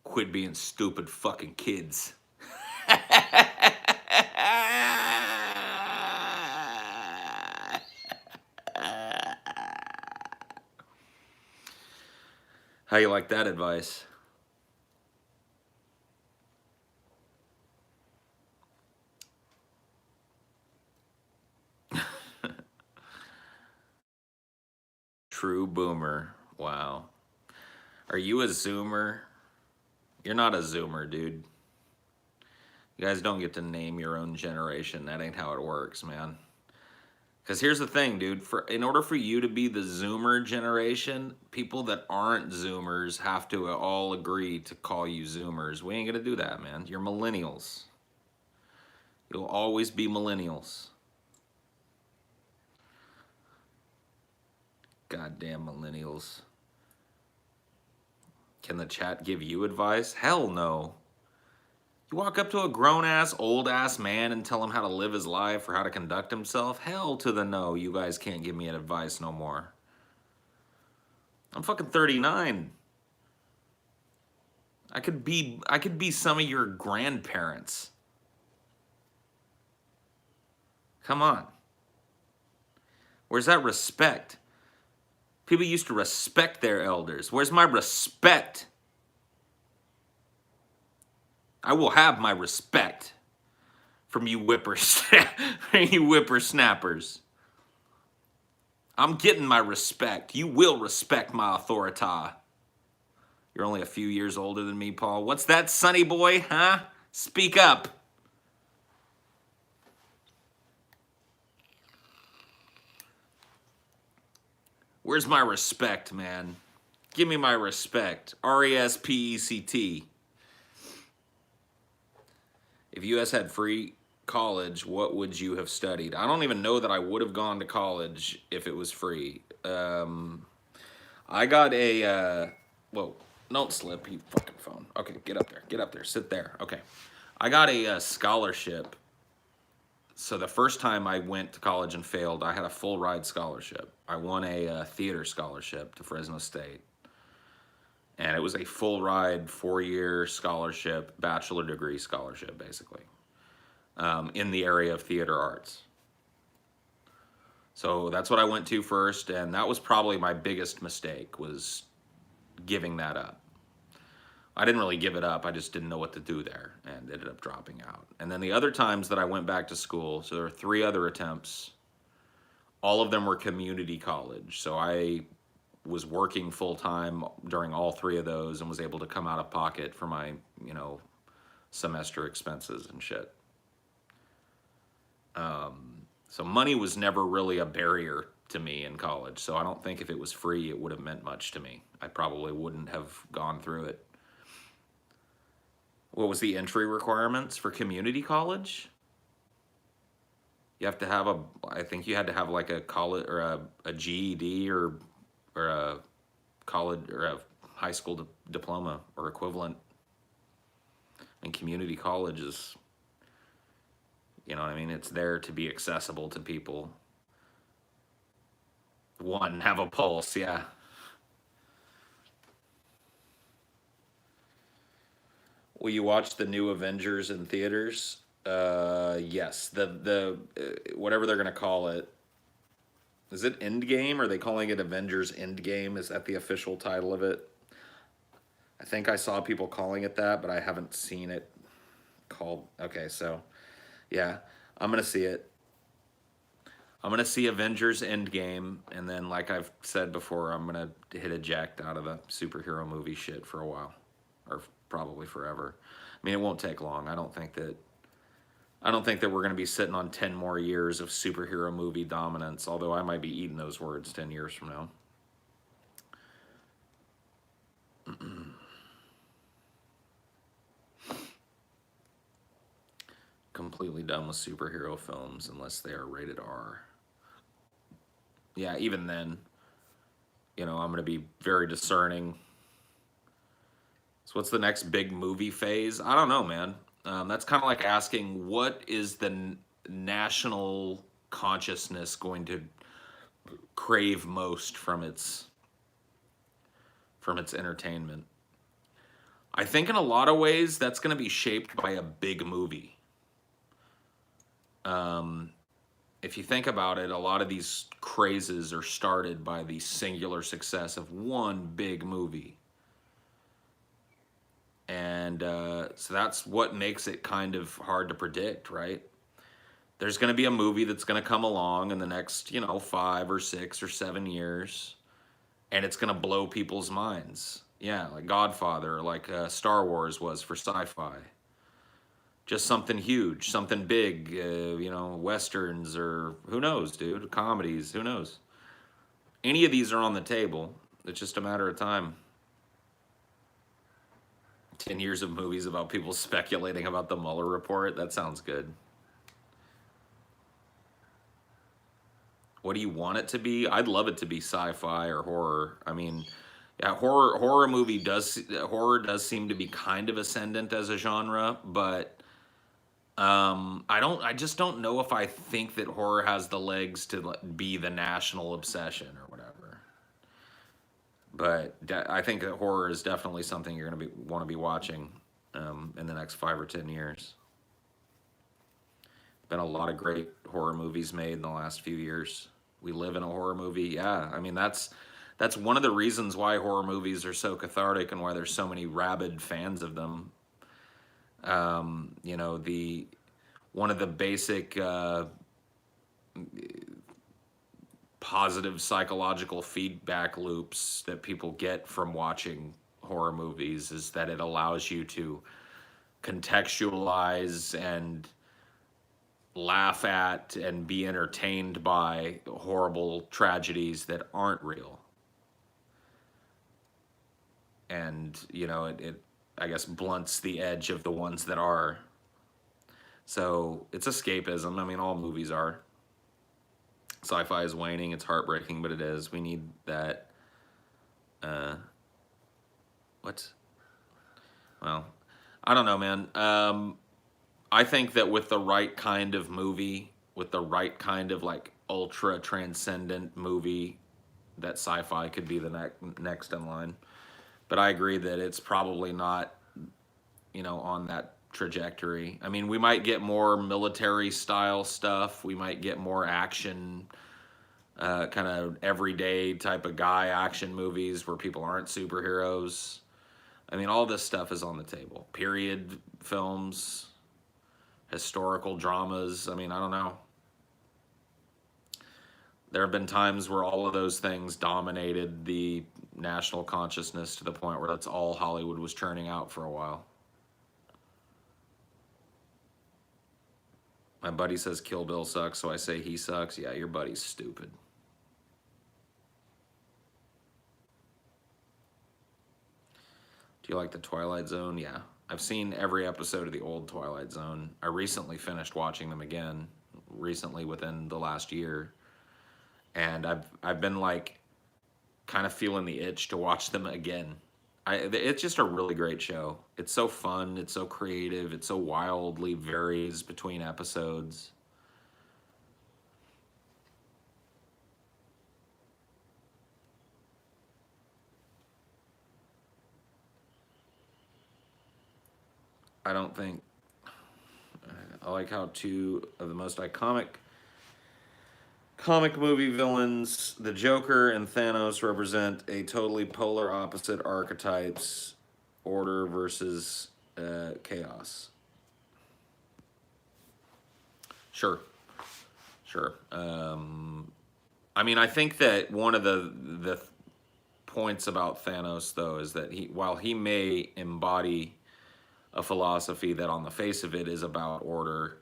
Quit being stupid fucking kids. How you like that advice? True boomer. Wow. Are you a zoomer? You're not a Zoomer, dude. You guys don't get to name your own generation. That ain't how it works, man. Because here's the thing, dude. In order for you to be the Zoomer generation, people that aren't Zoomers have to all agree to call you Zoomers. We ain't gonna do that, man. You're millennials. You'll always be millennials. Goddamn millennials. Can the chat give you advice? Hell no. You walk up to a grown-ass, old-ass man and tell him how to live his life or how to conduct himself? Hell to the no. You guys can't give me an advice no more. I'm fucking 39. I could be some of your grandparents. Come on. Where's that respect? People used to respect their elders. Where's my respect? I will have my respect from you whippersnappers. I'm getting my respect. You will respect my authority. You're only a few years older than me, Paul. What's that, sonny boy, huh? Speak up. Where's my respect, man? Give me my respect. RESPECT. If US had free college, what would you have studied? I don't even know that I would have gone to college if it was free. I got a, whoa, don't slip, you fucking phone. Okay, get up there, sit there. Okay. I got a scholarship. So the first time I went to college and failed, I had a full ride scholarship. I won a theater scholarship to Fresno State. And it was a full ride, 4-year scholarship, bachelor degree scholarship, basically, in the area of theater arts. So that's what I went to first, and that was probably my biggest mistake, was giving that up. I didn't really give it up, I just didn't know what to do there, and ended up dropping out. And then the other times that I went back to school, so there were 3 other attempts, all of them were community college. So I was working full-time during all 3 of those and was able to come out of pocket for my, semester expenses and shit. So money was never really a barrier to me in college. So I don't think if it was free, it would have meant much to me. I probably wouldn't have gone through it. What was the entry requirements for community college? You have to have I think you had to have like a college or a GED or a college or a high school diploma or equivalent. And community college is, you know what I mean? It's there to be accessible to people. One, have a pulse, yeah. Will you watch the new Avengers in theaters? Yes. The whatever they're gonna call it. Is it Endgame? Are they calling it Avengers Endgame? Is that the official title of it? I think I saw people calling it that, but I haven't seen it called. Okay, so yeah, I'm gonna see it. I'm gonna see Avengers Endgame, and then, like I've said before, I'm gonna hit eject out of the superhero movie shit for a while, or probably forever. I mean, it won't take long. I don't think that we're gonna be sitting on 10 more years of superhero movie dominance. Although I might be eating those words 10 years from now. Completely done with superhero films unless they are rated R. Yeah, even then, I'm going to be very discerning. So what's the next big movie phase? I don't know, man. That's kind of like asking, what is the national consciousness going to crave most from its entertainment? I think in a lot of ways that's going to be shaped by a big movie. If you think about it, a lot of these crazes are started by the singular success of one big movie. And so that's what makes it kind of hard to predict, right? There's going to be a movie that's going to come along in the next, 5 or 6 or 7 years, and it's going to blow people's minds. Yeah, like Godfather, like Star Wars was for sci-fi. Just something huge, something big, westerns or who knows, dude, comedies, who knows. Any of these are on the table. It's just a matter of time. 10 years of movies about people speculating about the Mueller report. That sounds good. What do you want it to be? I'd love it to be sci-fi or horror. I mean, yeah, horror does seem to be kind of ascendant as a genre, but I just don't know if I think that horror has the legs to be the national obsession or whatever. But I think that horror is definitely something you're going to want to be watching in the next 5 or 10 years. Been a lot of great horror movies made in the last few years. We live in a horror movie. Yeah, I mean that's one of the reasons why horror movies are so cathartic and why there's so many rabid fans of them. The one of the basic positive psychological feedback loops that people get from watching horror movies is that it allows you to contextualize and laugh at and be entertained by horrible tragedies that aren't real. And, it I guess blunts the edge of the ones that are. So it's escapism. I mean, all movies are. Sci-fi is waning. It's heartbreaking, but it is. We need that. Uh, what? Well, I don't know, man. I think that with the right kind of movie, with the right kind of like ultra transcendent movie, that sci-fi could be the next in line. But I agree that it's probably not, on that trajectory. I mean, we might get more military style stuff. We might get more action, kind of everyday type of guy action movies where people aren't superheroes. I mean, all this stuff is on the table. Period films, historical dramas. I mean, I don't know. There have been times where all of those things dominated the national consciousness to the point where that's all Hollywood was churning out for a while. My buddy says Kill Bill sucks, so I say he sucks. Yeah, your buddy's stupid. Do you like the Twilight Zone? Yeah. I've seen every episode of the old Twilight Zone. I recently finished watching them again, recently within the last year. And I've been like kind of feeling the itch to watch them again. It's just a really great show. It's so fun, it's so creative, it so wildly varies between episodes. I don't think I like how two of the most iconic comic movie villains, the Joker and Thanos, represent a totally polar opposite archetypes, order versus chaos. Sure, sure. I mean, I think that one of the points about Thanos, though, is that while he may embody a philosophy that, on the face of it, is about order,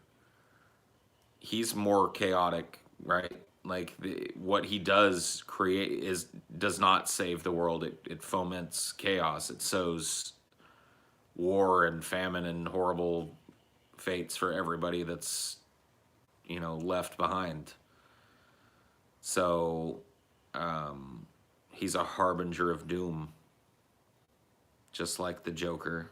he's more chaotic, right? Like what he does create does not save the world. It foments chaos. It sows war and famine and horrible fates for everybody that's left behind. So he's a harbinger of doom, just like the Joker.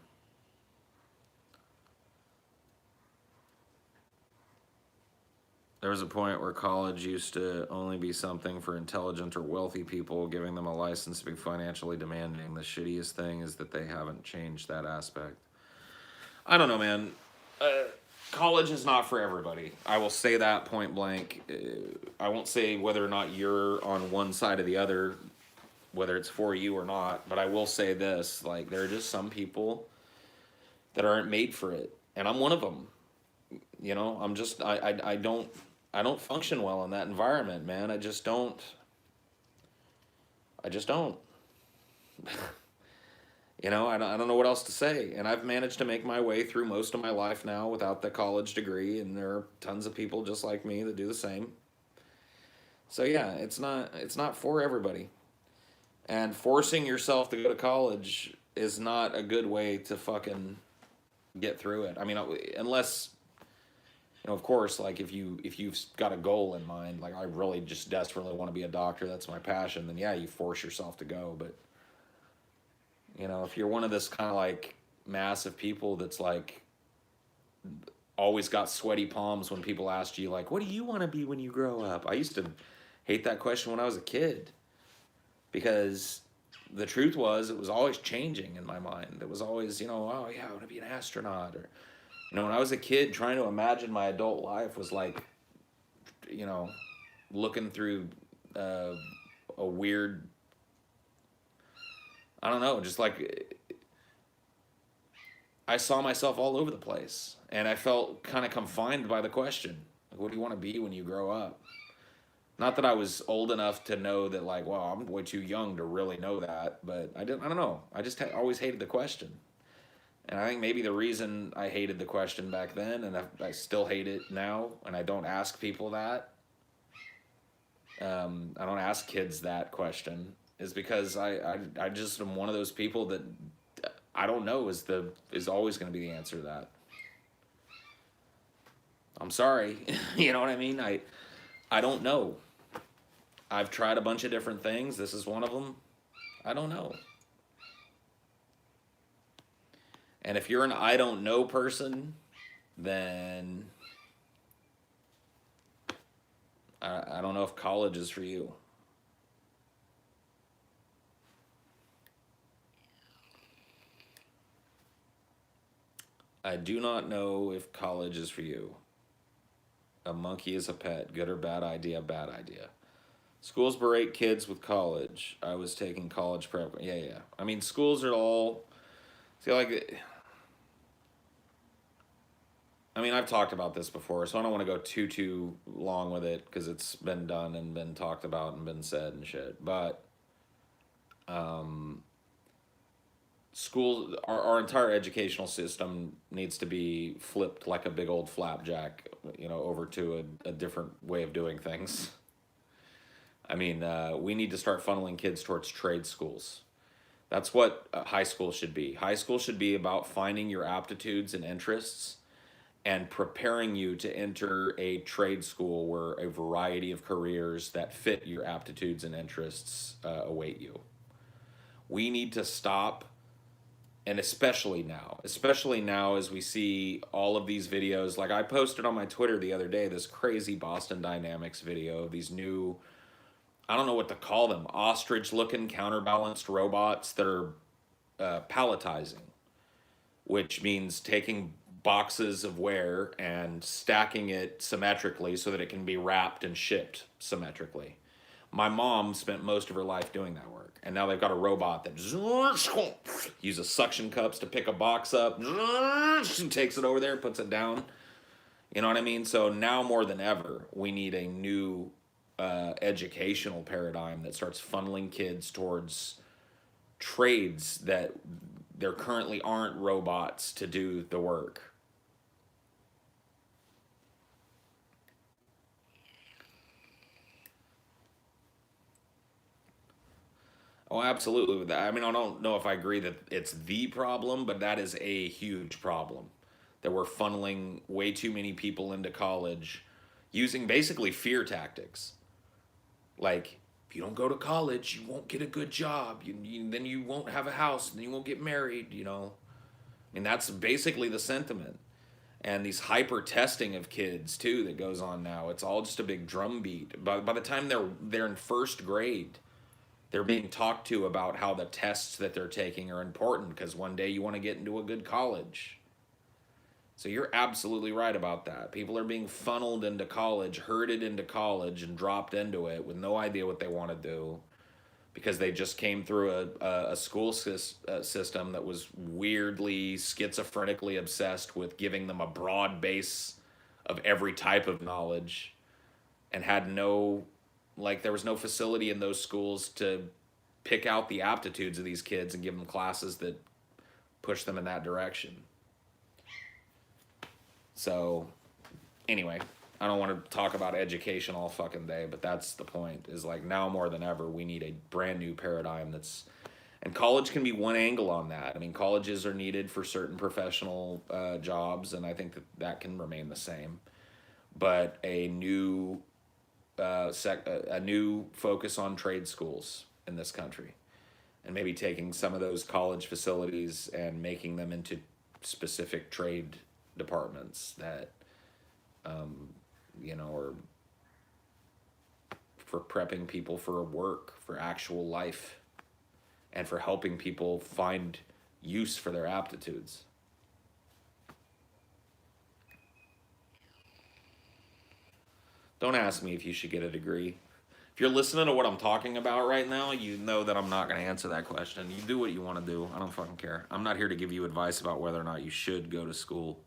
There was a point where college used to only be something for intelligent or wealthy people, giving them a license to be financially demanding. The shittiest thing is that they haven't changed that aspect. I don't know, man. College is not for everybody. I will say that point blank. I won't say whether or not you're on one side or the other, whether it's for you or not, but I will say this. Like, there are just some people that aren't made for it, and I'm one of them. I'm just, I don't function well in that environment, man. I just don't. I don't know what else to say. And I've managed to make my way through most of my life now without the college degree, and there are tons of people just like me that do the same. So yeah, it's not for everybody. And forcing yourself to go to college is not a good way to fucking get through it. I mean, unless of course, like if you've got a goal in mind, like I really just desperately want to be a doctor, that's my passion, then yeah, you force yourself to go. But if you're one of this kind of like massive people that's like always got sweaty palms when people ask you like, what do you want to be when you grow up? I used to hate that question when I was a kid because the truth was it was always changing in my mind. It was always, oh yeah, I want to be an astronaut. Or when I was a kid, trying to imagine my adult life was like, you know, looking through a weird, I don't know, just like I saw myself all over the place, and I felt kind of confined by the question, like, what do you want to be when you grow up? Not that I was old enough to know that, like, well, I'm way too young to really know that, but I didn't. I don't know. I just always hated the question, and I think maybe the reason I hated the question back then, and I still hate it now, and I don't ask people that. I don't ask kids that question, is because I just am one of those people that I don't know is always going to be the answer to that. I'm sorry, you know what I mean? I don't know. I've tried a bunch of different things. This is one of them. I don't know. And if you're an I don't know person, then I don't know if college is for you. I do not know if college is for you. A monkey is a pet. Good or bad idea? Bad idea. Schools berate kids with college. I was taking college prep. Yeah, yeah. I mean, schools are all. See, like, I mean, I've talked about this before, so I don't want to go too long with it because it's been done and been talked about and been said and shit. But school, our entire educational system needs to be flipped like a big old flapjack, over to a different way of doing things. I mean, we need to start funneling kids towards trade schools. That's what high school should be. High school should be about finding your aptitudes and interests and preparing you to enter a trade school where a variety of careers that fit your aptitudes and interests await you. We need to stop, and especially now as we see all of these videos. Like I posted on my Twitter the other day this crazy Boston Dynamics video of these new, I don't know what to call them, ostrich looking counterbalanced robots that are palletizing, which means taking boxes of ware and stacking it symmetrically so that it can be wrapped and shipped symmetrically. My mom spent most of her life doing that work, and now they've got a robot that uses suction cups to pick a box up, takes it over there, puts it down. You know what I mean? So now more than ever, we need a new educational paradigm that starts funneling kids towards trades that there currently aren't robots to do the work. Oh, absolutely. With that, I mean, I don't know if I agree that it's the problem, but that is a huge problem. That we're funneling way too many people into college using basically fear tactics. Like, if you don't go to college, you won't get a good job. Then you won't have a house, and then you won't get married. I mean, that's basically the sentiment. And these hyper testing of kids too that goes on now. It's all just a big drumbeat. By the time they're in first grade, they're being talked to about how the tests that they're taking are important because one day you want to get into a good college. So you're absolutely right about that. People are being funneled into college, herded into college, and dropped into it with no idea what they want to do because they just came through a school system that was weirdly, schizophrenically obsessed with giving them a broad base of every type of knowledge and had no, like, there was no facility in those schools to pick out the aptitudes of these kids and give them classes that push them in that direction. So anyway, I don't want to talk about education all fucking day, but that's the point, is like now more than ever, we need a brand new paradigm that's, and college can be one angle on that. I mean, colleges are needed for certain professional jobs, and I think that that can remain the same. But a new a new focus on trade schools in this country, and maybe taking some of those college facilities and making them into specific trade departments that, you know, are for prepping people for work, for actual life, and for helping people find use for their aptitudes. Don't ask me if you should get a degree. If you're listening to what I'm talking about right now, you know that I'm not going to answer that question. You do what you want to do. I don't fucking care. I'm not here to give you advice about whether or not you should go to school.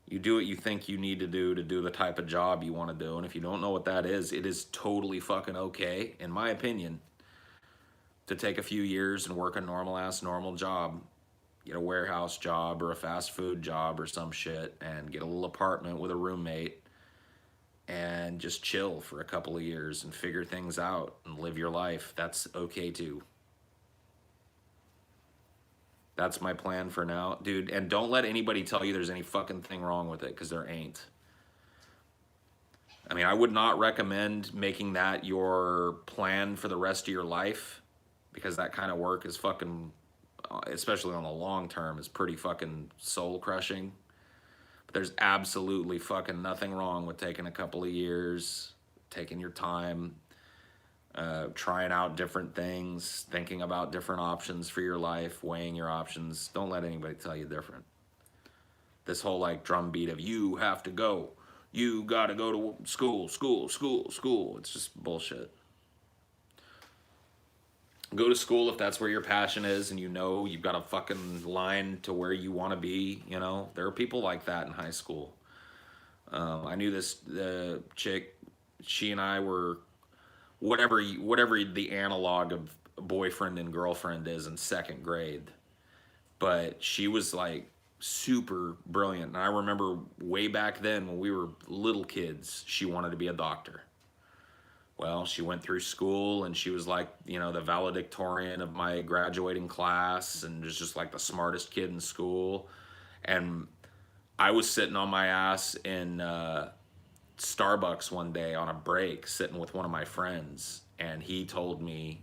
You do what you think you need to do the type of job you want to do. And if you don't know what that is, it is totally fucking okay, in my opinion, to take a few years and work a normal job. Get a warehouse job or a fast food job or some shit, and get a little apartment with a roommate and just chill for a couple of years and figure things out and live your life. That's okay too. That's my plan for now, dude. And don't let anybody tell you there's any fucking thing wrong with it, because there ain't. I mean, I would not recommend making that your plan for the rest of your life, because that kind of work is fucking, especially on the long term, is pretty fucking soul crushing. But there's absolutely fucking nothing wrong with taking a couple of years, taking your time, trying out different things, thinking about different options for your life, weighing your options. Don't let anybody tell you different. This whole like drumbeat of you have to go, you gotta go to school. It's just bullshit. Go to school if that's where your passion is, and you know you've got a fucking line to where you want to be. You know, there are people like that in high school. I knew this chick. She and I were whatever the analog of boyfriend and girlfriend is in second grade, but she was like super brilliant. And I remember way back then when we were little kids, she wanted to be a doctor. Well, she went through school and she was like, you know, the valedictorian of my graduating class and was just like the smartest kid in school. And I was sitting on my ass in Starbucks one day on a break, sitting with one of my friends, and he told me,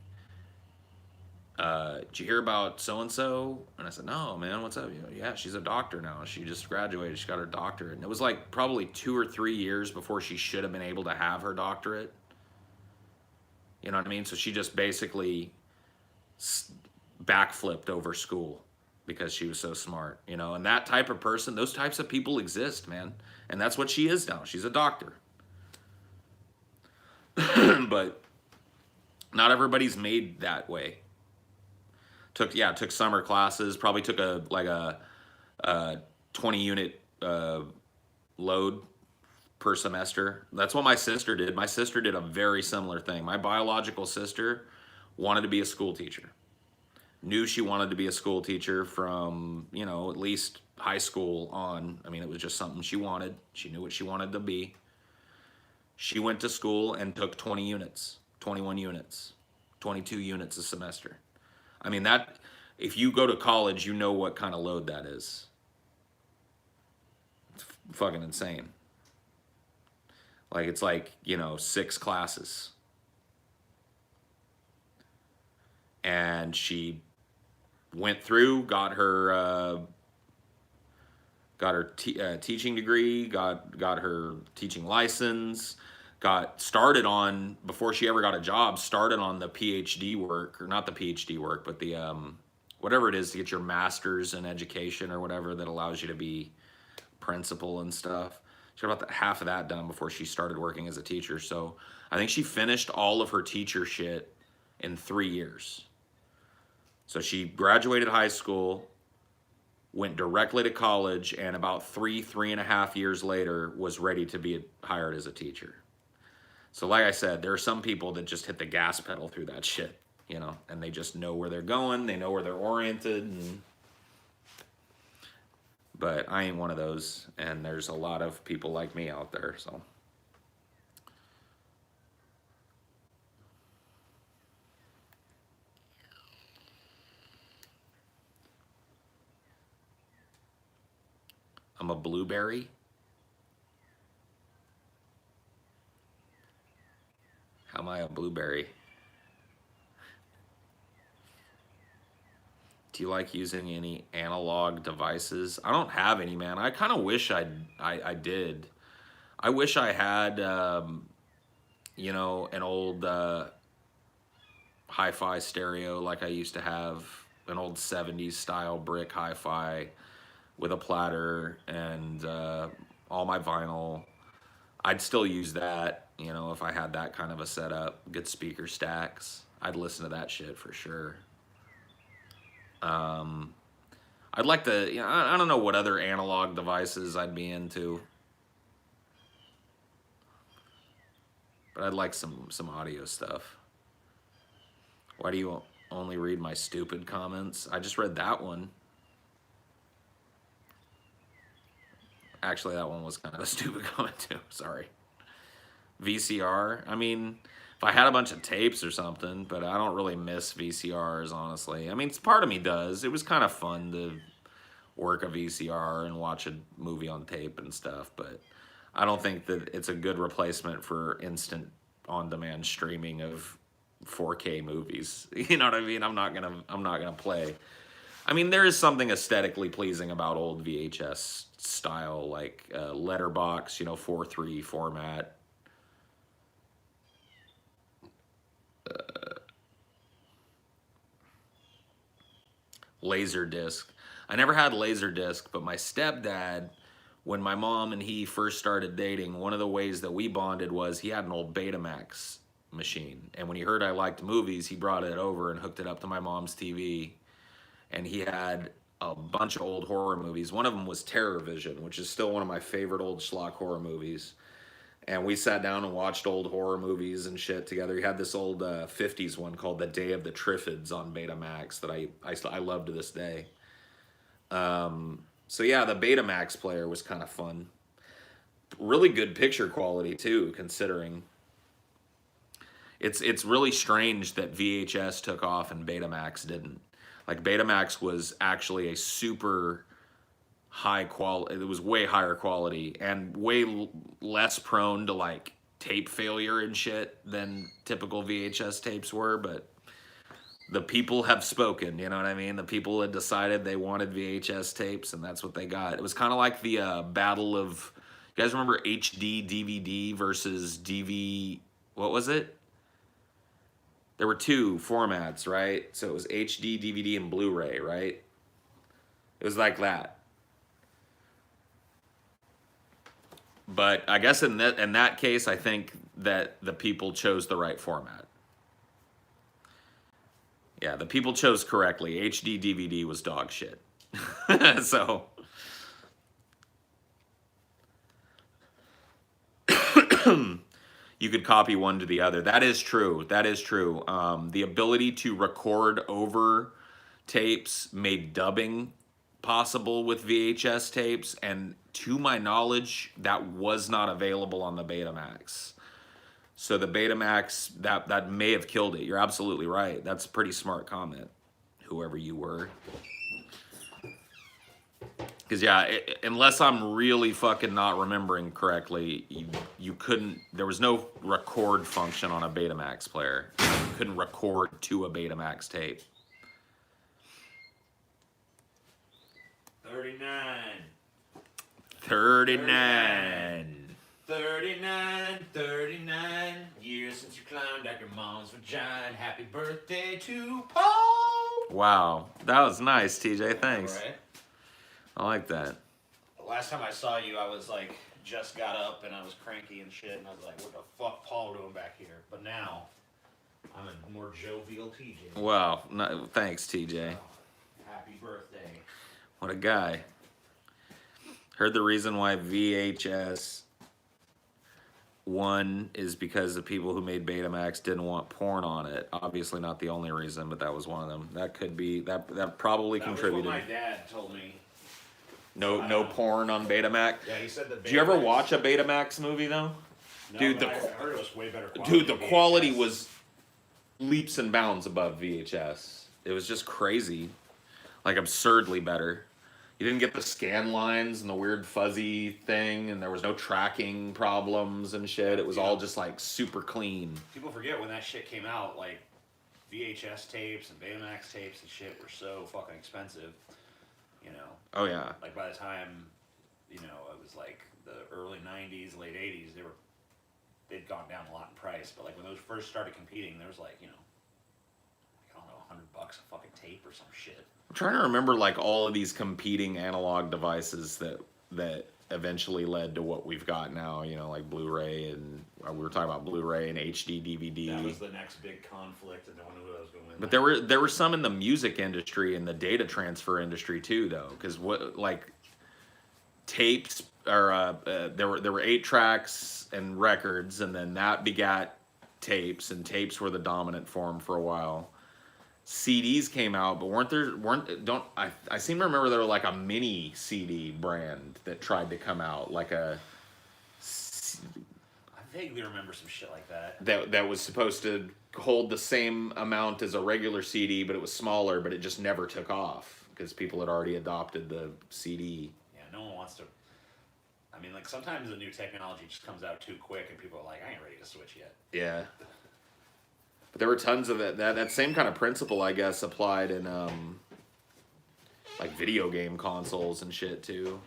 did you hear about so-and-so? And I said, no, man, what's up? Yeah, she's a doctor now. She just graduated. She got her doctorate. And it was like probably 2 or 3 years before she should have been able to have her doctorate. You know what I mean? So she just basically backflipped over school because she was so smart, you know? And that type of person, those types of people exist, man. And that's what she is now. She's a doctor. But not everybody's made that way. Took summer classes, probably took a 20 unit load per semester. That's what my sister did. My sister did a very similar thing. My biological sister wanted to be a school teacher. Knew she wanted to be a school teacher from, you know, at least high school on. I mean, it was just something she wanted. She knew what she wanted to be. She went to school and took 20 units, 21 units, 22 units a semester. I mean, that, if you go to college, you know what kind of load that is. It's fucking insane. Like, it's like, you know, 6 classes. And she went through, got her teaching degree, got her teaching license, got started on, before she ever got a job, started on the PhD work, or not the PhD work, but the, whatever it is to get your master's in education or whatever that allows you to be principal and stuff. She got about half of that done before she started working as a teacher. So I think she finished all of her teacher shit in 3 years. So she graduated high school, went directly to college, and about 3.5 years later was ready to be hired as a teacher. So like I said, there are some people that just hit the gas pedal through that shit. you know, and they just know where they're going, they know where they're oriented, and but I ain't one of those, and there's a lot of people like me out there, so. I'm a blueberry. How am I a blueberry? Do you like using any analog devices? I don't have any, man. I kind of wish I did. I wish I had, you know, an old hi-fi stereo like I used to have, an old 70s style brick hi-fi with a platter and all my vinyl. I'd still use that, you know, if I had that kind of a setup, good speaker stacks. I'd listen to that shit for sure. I'd like to, you know, I don't know what other analog devices I'd be into, but I'd like some audio stuff. Why do you only read my stupid comments? I just read that one. Actually, that one was kind of a stupid comment too. Sorry. VCR. I mean, if I had a bunch of tapes or something, but I don't really miss VCRs, honestly. I mean, part of me does. It was kind of fun to work a VCR and watch a movie on tape and stuff, but I don't think that it's a good replacement for instant on-demand streaming of 4K movies. You know what I mean? I'm not gonna play. I mean, there is something aesthetically pleasing about old VHS style, like letterbox, you know, 4:3 format. Laserdisc. I never had Laserdisc, but my stepdad, when my mom and he first started dating, one of the ways that we bonded was he had an old Betamax machine. And when he heard I liked movies, he brought it over and hooked it up to my mom's TV. And he had a bunch of old horror movies. One of them was Terror Vision, which is still one of my favorite old schlock horror movies. And we sat down and watched old horror movies and shit together. He had this old 50s one called The Day of the Triffids on Betamax that I love to this day. So yeah, the Betamax player was kind of fun. Really good picture quality too, considering. It's really strange that VHS took off and Betamax didn't. Like Betamax was actually a super high quality, it was way higher quality and way less prone to like tape failure and shit than typical VHS tapes were, but the people have spoken, you know what I mean? The people had decided they wanted VHS tapes and that's what they got. It was kind of like the battle of, you guys remember HD DVD versus DV, what was it? There were two formats, right? So it was HD, DVD, and Blu-ray, right? It was like that. But I guess in that case, I think that the people chose the right format. Yeah, the people chose correctly. HD DVD was dog shit. So you could copy one to the other. That is true. That is true. The ability to record over tapes made dubbing possible with VHS tapes, and to my knowledge, that was not available on the Betamax. So the Betamax, that may have killed it. You're absolutely right. That's a pretty smart comment, whoever you were. Because yeah, unless I'm really fucking not remembering correctly, you couldn't, there was no record function on a Betamax player. You couldn't record to a Betamax tape. 39. 39 years since you climbed out your mom's vagina. Happy birthday to Paul. Wow, that was nice, TJ. Thanks. All right. I like that. Last time I saw you, I was like, just got up and I was cranky and shit, and I was like, what the fuck Paul doing back here? But now, I'm a more jovial TJ. Wow, no, thanks, TJ. Happy birthday. What a guy. Heard the reason why VHS One is because the people who made Betamax didn't want porn on it. Obviously, not the only reason, but that was one of them. That could be that probably That contributed. was what my dad told me. No porn on Betamax. Yeah, he said that. Did you ever watch a Betamax movie though? No, Dude, I heard it was way better quality. Dude, the than quality VHS. was leaps and bounds above VHS. It was just crazy, like absurdly better. You didn't get the scan lines and the weird fuzzy thing, and there was no tracking problems and shit. It was all just like super clean. People forget when that shit came out, like VHS tapes and Betamax tapes and shit were so fucking expensive. You know. Oh yeah. Like by the time, it was like the early '90s, late '80s, they'd gone down a lot in price. But like when those first started competing, there was like I don't know, $100 a fucking tape or some shit. I'm trying to remember like all of these competing analog devices that eventually led to what we've got now. Like Blu-ray, and we were talking about Blu-ray and HD DVD. That was the next big conflict, and no one knew who was going to win. But there were some in the music industry and the data transfer industry too, though, because tapes or there were 8 tracks and records, and then that begat tapes, and tapes were the dominant form for a while. CDs came out, but I seem to remember there was like a mini CD brand that tried to come out, like I vaguely remember some shit like that. That was supposed to hold the same amount as a regular CD, but it was smaller, but it just never took off because people had already adopted the CD. Yeah, no one wants to. I mean, like sometimes the new technology just comes out too quick, and people are like, "I ain't ready to switch yet." Yeah. But there were tons of it. That same kind of principle, I guess, applied in like video game consoles and shit too.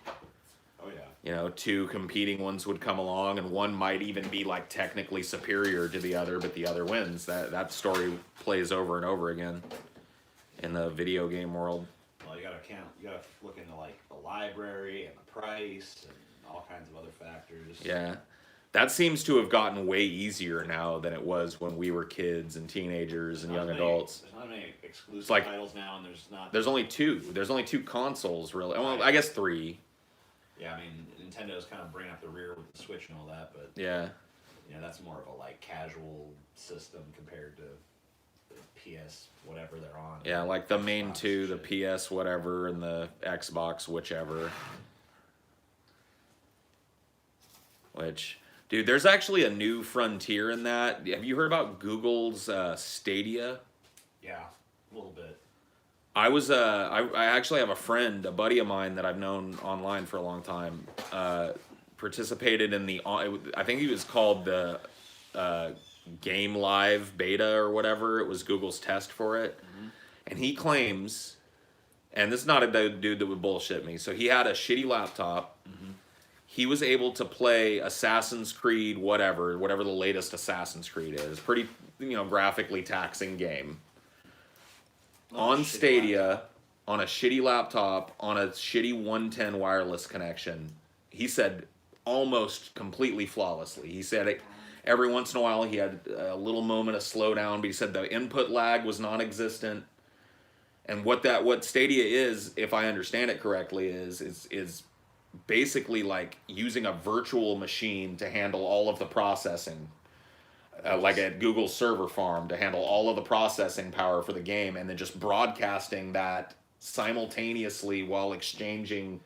Oh yeah. 2 competing ones would come along, and one might even be like technically superior to the other, but the other wins. That story plays over and over again in the video game world. Well, you gotta look into like the library and the price and all kinds of other factors. Yeah. That seems to have gotten way easier now than it was when we were kids and teenagers and young adults. There's not many exclusive like- titles now, and there's not. There's only 2. There's only 2 consoles, really. Well, I guess 3. Yeah, I mean, Nintendo's kind of bringing up the rear with the Switch and all that, but Yeah. that's more of a like casual system compared to the PS whatever they're on. Yeah, like the main Xbox 2, the shit. PS whatever and the Xbox whichever. Which, dude, there's actually a new frontier in that. Have you heard about Google's Stadia? Yeah, a little bit. I actually have a friend, a buddy of mine that I've known online for a long time, participated in I think he was called the Game Live beta or whatever. It was Google's test for it. Mm-hmm. And he claims, and this is not a dude that would bullshit me, so he had a shitty laptop. Mm-hmm. He was able to play Assassin's Creed, whatever the latest Assassin's Creed is. Pretty, graphically taxing game. On Stadia, on a shitty laptop, on a shitty 110 wireless connection. He said almost completely flawlessly. He said every once in a while he had a little moment of slowdown, but he said the input lag was non-existent. And what Stadia is, if I understand it correctly, is basically like using a virtual machine to handle all of the processing. Like at Google's server farm to handle all of the processing power for the game, and then just broadcasting that simultaneously while exchanging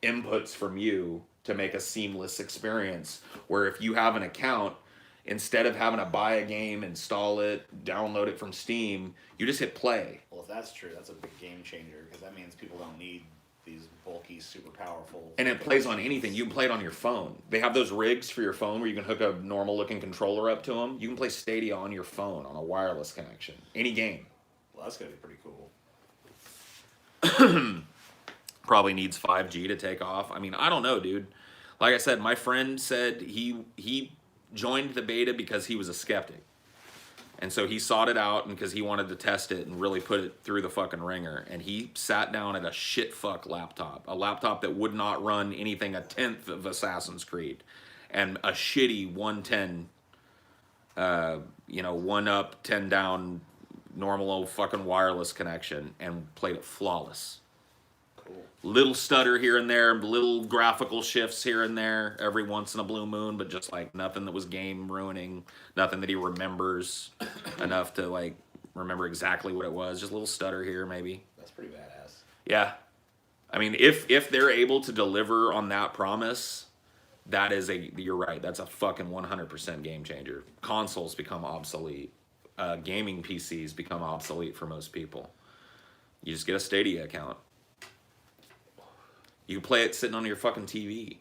inputs from you to make a seamless experience. Where if you have an account, instead of having to buy a game, install it, download it from Steam, you just hit play. Well, if that's true, that's a big game changer because that means people don't need these bulky, super powerful. And it plays on anything. You can play it on your phone. They have those rigs for your phone where you can hook a normal-looking controller up to them. You can play Stadia on your phone on a wireless connection. Any game. Well, that's gonna be pretty cool. Probably needs 5G to take off. I mean, I don't know, dude. Like I said, my friend said he joined the beta because he was a skeptic. And so he sought it out and because he wanted to test it and really put it through the fucking ringer. And he sat down at a shit fuck laptop. A laptop that would not run anything a tenth of Assassin's Creed. And a shitty 110, 1 up, 10 down, normal old fucking wireless connection. And played it flawless. Cool. Little stutter here and there, little graphical shifts here and there every once in a blue moon, but just like nothing that was game ruining, nothing that he remembers enough to like remember exactly what it was. Just a little stutter here, maybe. That's pretty badass. Yeah, I mean, if they're able to deliver on that promise, that is you're right. That's a fucking 100% game changer. Consoles become obsolete. Gaming PCs become obsolete for most people. You just get a Stadia account. You can play it sitting on your fucking TV.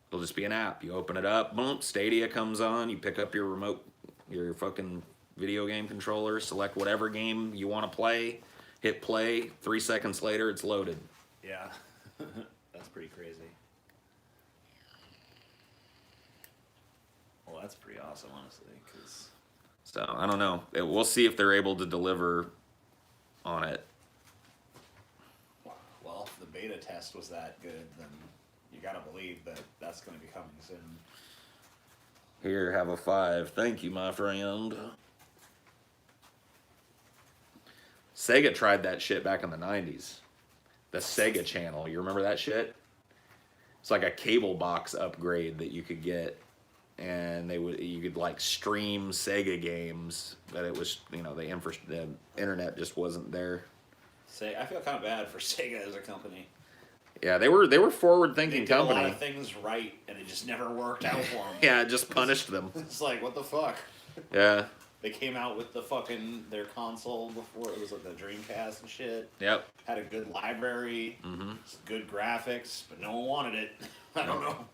It'll just be an app. You open it up, boom, Stadia comes on. You pick up your remote, your fucking video game controller, select whatever game you want to play, hit play. 3 seconds later, it's loaded. Yeah. That's pretty crazy. Well, that's pretty awesome, honestly. Cause... So, I don't know. We'll see if they're able to deliver on it. Well, if the beta test was that good, then you gotta believe that that's gonna be coming soon. Here, have a 5. Thank you, my friend. Sega tried that shit back in the 90s. The Sega channel. You remember that shit? It's like a cable box upgrade that you could get. And you could like stream Sega games, but it was, you know, the internet just wasn't there. I feel kind of bad for Sega as a company. Yeah, they were forward-thinking company. They did a lot of things right, and it just never worked out for them. Yeah, it just punished them. It's like, what the fuck? Yeah. They came out with their console before it was like the Dreamcast and shit. Yep. Had a good library, good graphics, but no one wanted it. I don't know.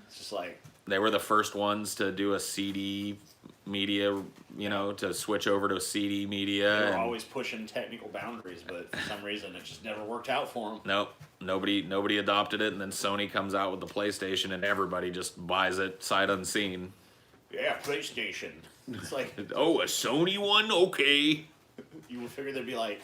It's just like they were the first ones to do a CD media, you know, to switch over to a CD media. They were always pushing technical boundaries, but for some reason it just never worked out for them. Nope. Nobody adopted it, and then Sony comes out with the PlayStation, and everybody just buys it sight unseen. Yeah, PlayStation. It's like, oh, a Sony one? Okay. You would figure there'd be like,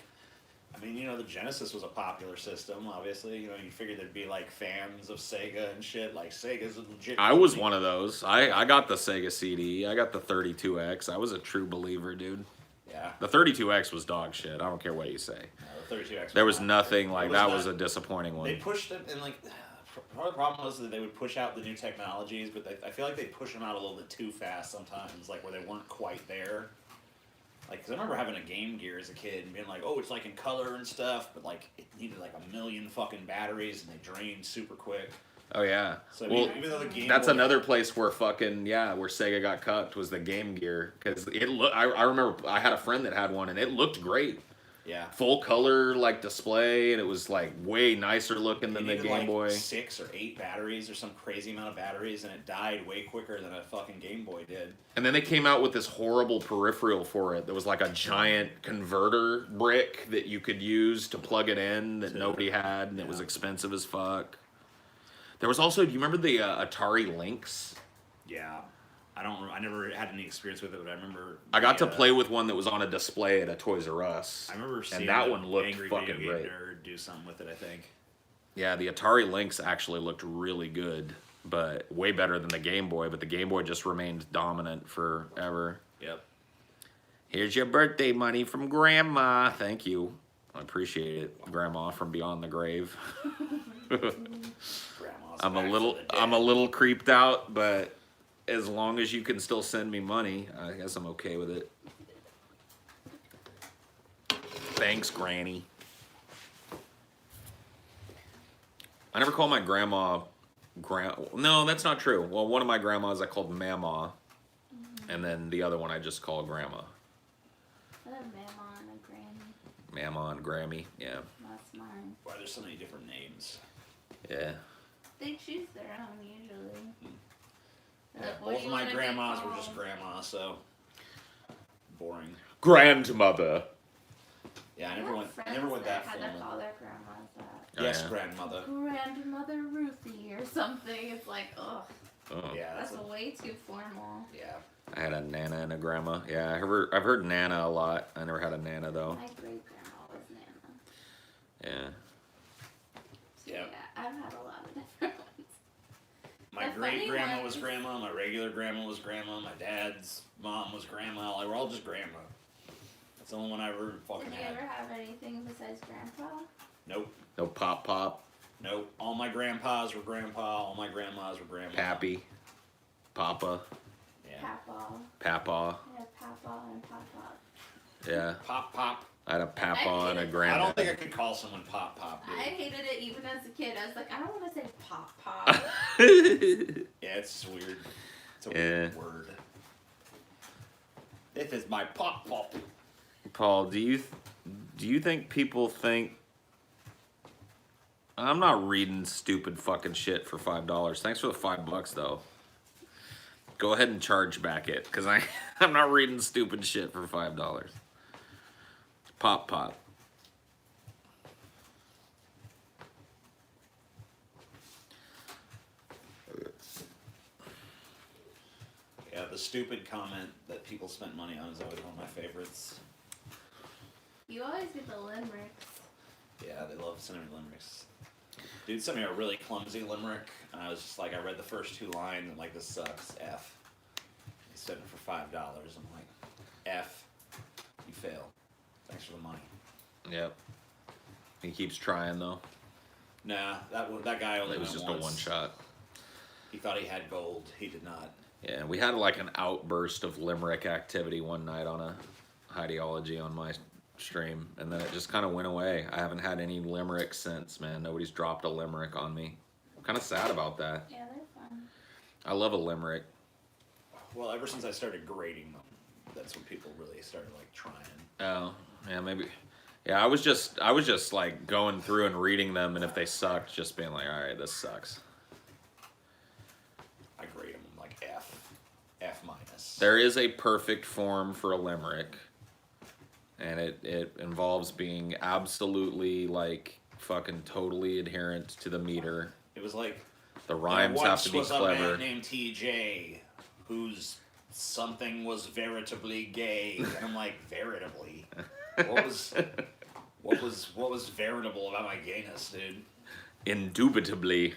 I mean, you know, the Genesis was a popular system, obviously. You know, you figured there'd be like fans of Sega and shit. Like, Sega's a legit. I was one of those. I got the Sega CD. I got the 32X. I was a true believer, dude. Yeah. The 32X was dog shit. I don't care what you say. The 32X. There was nothing like that. Was a disappointing one. They pushed it, and like, part of the problem was that they would push out the new technologies, but I feel like they push them out a little bit too fast sometimes, like where they weren't quite there. Like, cause I remember having a Game Gear as a kid and being like, oh, it's like in color and stuff, but like it needed like 1,000,000 fucking batteries and they drained super quick. Oh yeah. So well, even though the Game that's Boy, another place where fucking where Sega got cucked was the Game Gear, because it looked. I remember I had a friend that had one and it looked great. Yeah. Full color like display, and it was like way nicer looking than the Game like Boy. 6 or 8 batteries or some crazy amount of batteries, and it died way quicker than a fucking Game Boy did. And then they came out with this horrible peripheral for it that was like a giant converter brick that you could use to plug it in that nobody had, and it was expensive as fuck. There was also, do you remember the Atari Lynx? Yeah. I never had any experience with it, but I remember. I got to play with one that was on a display at a Toys R Us. I remember seeing and that one looked Angry fucking Video Game great. Nerd do something with it, I think. Yeah, the Atari Lynx actually looked really good, but way better than the Game Boy. But the Game Boy just remained dominant forever. Yep. Here's your birthday money from Grandma. Thank you. I appreciate it, Grandma from beyond the grave. I'm a little creeped out, but as long as you can still send me money, I guess I'm okay with it. Thanks, Granny. I never call my grandma No, that's not true. Well, one of my grandmas I called Mama, and then the other one I just call Grandma. I have Mama and a Granny. Mama and Grammy, yeah. That's mine. Why there's so many different names? Yeah. They choose their own usually. Yeah, Like, what both do of you my wanna be grandmas were called? just grandma, so boring. Grandmother. Yeah, I I never have went friends that had to formal. call their grandmas that. Oh, Yes, yeah. grandmother. Grandmother Ruthie or something. It's like, ugh, Oh. Yeah, that's way too formal. yeah. I had a Nana and a Grandma. Yeah, I've heard Nana a lot. I never had a Nana though. My great grandma was Nana. Yeah. So, Yep. yeah, I've had a lot of different ones. My The funny great grandma was ones- grandma. My regular grandma was grandma. My dad's mom was grandma. Like, we're all just grandma. That's the only one I ever fucking Did you had. ever have anything besides grandpa? Nope. No pop pop. Nope. All my grandpas were grandpa. All my grandmas were grandma. Pappy. Papa. Yeah. Papa. Papa. Yeah, Papa and Papa. Yeah. Pop pop. I had a papa I and a hated- I don't think I granddad. could call someone pop pop, dude. I hated it even as a kid. I was like, I don't want to say Pop Pop. Yeah, it's weird. It's a Yeah. weird word. This is my pop pop. Paul, do you think people think I'm not reading stupid fucking shit for $5? Thanks for the $5 though. Go ahead and charge back it, cause I'm not reading stupid shit for $5. Pop pop. Yeah, the stupid comment that people spent money on is always one of my favorites. You always get the limericks. Yeah, they love sending me limericks. Dude sent me a really clumsy limerick, and I was just like, I read the first 2 lines, and like, this sucks, F. He sent it for $5. I'm like, F, you fail. Thanks for the money. Yep. He keeps trying though. Nah, that guy only It was went just once. a one shot. He thought he had gold. He did not. Yeah, we had like an outburst of limerick activity one night on a Highdeology on my stream, and then it just kind of went away. I haven't had any limericks since, man. Nobody's dropped a limerick on me. I'm kind of sad about that. Yeah, they're fun. I love a limerick. Well, ever since I started grading them, that's when people really started like trying. Oh, yeah, maybe. Yeah, I was just like going through and reading them, and if they sucked, just being like, all right, this sucks. I grade them like F minus. There is a perfect form for a limerick, and it involves being absolutely like fucking totally adherent to the meter. It was like The rhymes have to be once was a clever. man named TJ whose something was veritably gay, and I'm like, veritably? What was veritable about my gayness, dude? Indubitably.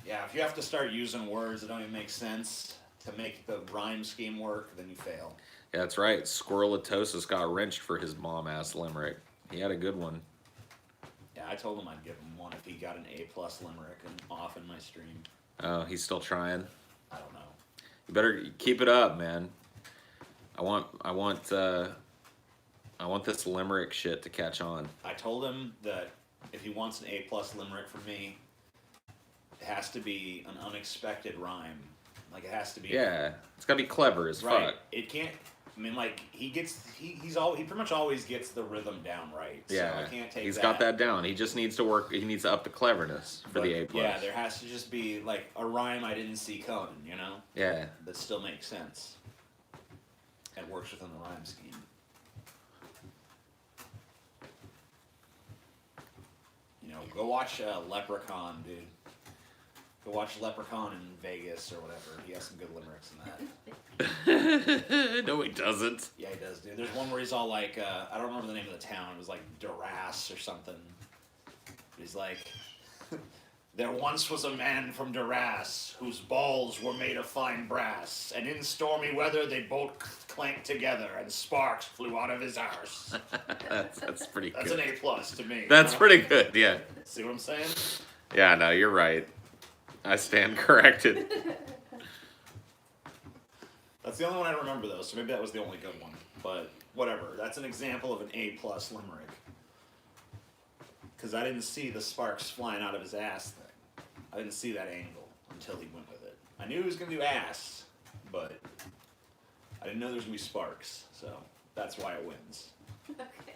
Yeah, if you have to start using words that don't even make sense to make the rhyme scheme work, then you fail. Yeah, that's right. Squirrelatosis got wrenched for his mom ass limerick. He had a good one. Yeah, I told him I'd give him one if he got an A+ limerick and off in my stream. Oh, he's still trying. I don't know. You better keep it up, man. I want this limerick shit to catch on. I told him that if he wants an A+ limerick from me, it has to be an unexpected rhyme. Like, it has to be... Yeah, it's gotta be clever as Right. fuck. It can't... I mean, like, he pretty much always gets the rhythm down right. Yeah, So I can't take he's that. got that down. He just needs to work. He needs to up the cleverness for But, the A+. Yeah, there has to just be, like, a rhyme I didn't see coming, you know? Yeah. That still makes sense. And works within the rhyme scheme. You know, go watch Leprechaun, dude. Go watch Leprechaun in Vegas or whatever. He has some good limericks in that. No, he doesn't. Yeah, he does, dude. There's one where he's all like, I don't remember the name of the town. It was like Duras or something. He's like, there once was a man from Duras whose balls were made of fine brass, and in stormy weather they both clanked together, and sparks flew out of his arse. That's pretty good. That's an A+ to me. That's you know? pretty good, yeah. See what I'm saying? Yeah, no, you're right. I stand corrected. That's the only one I remember, though, so maybe that was the only good one. But whatever. That's an example of an A+ limerick. Because I didn't see the sparks flying out of his ass thing. I didn't see that angle until he went with it. I knew he was going to do ass, but I didn't know there was going to be sparks. So that's why it wins. Okay.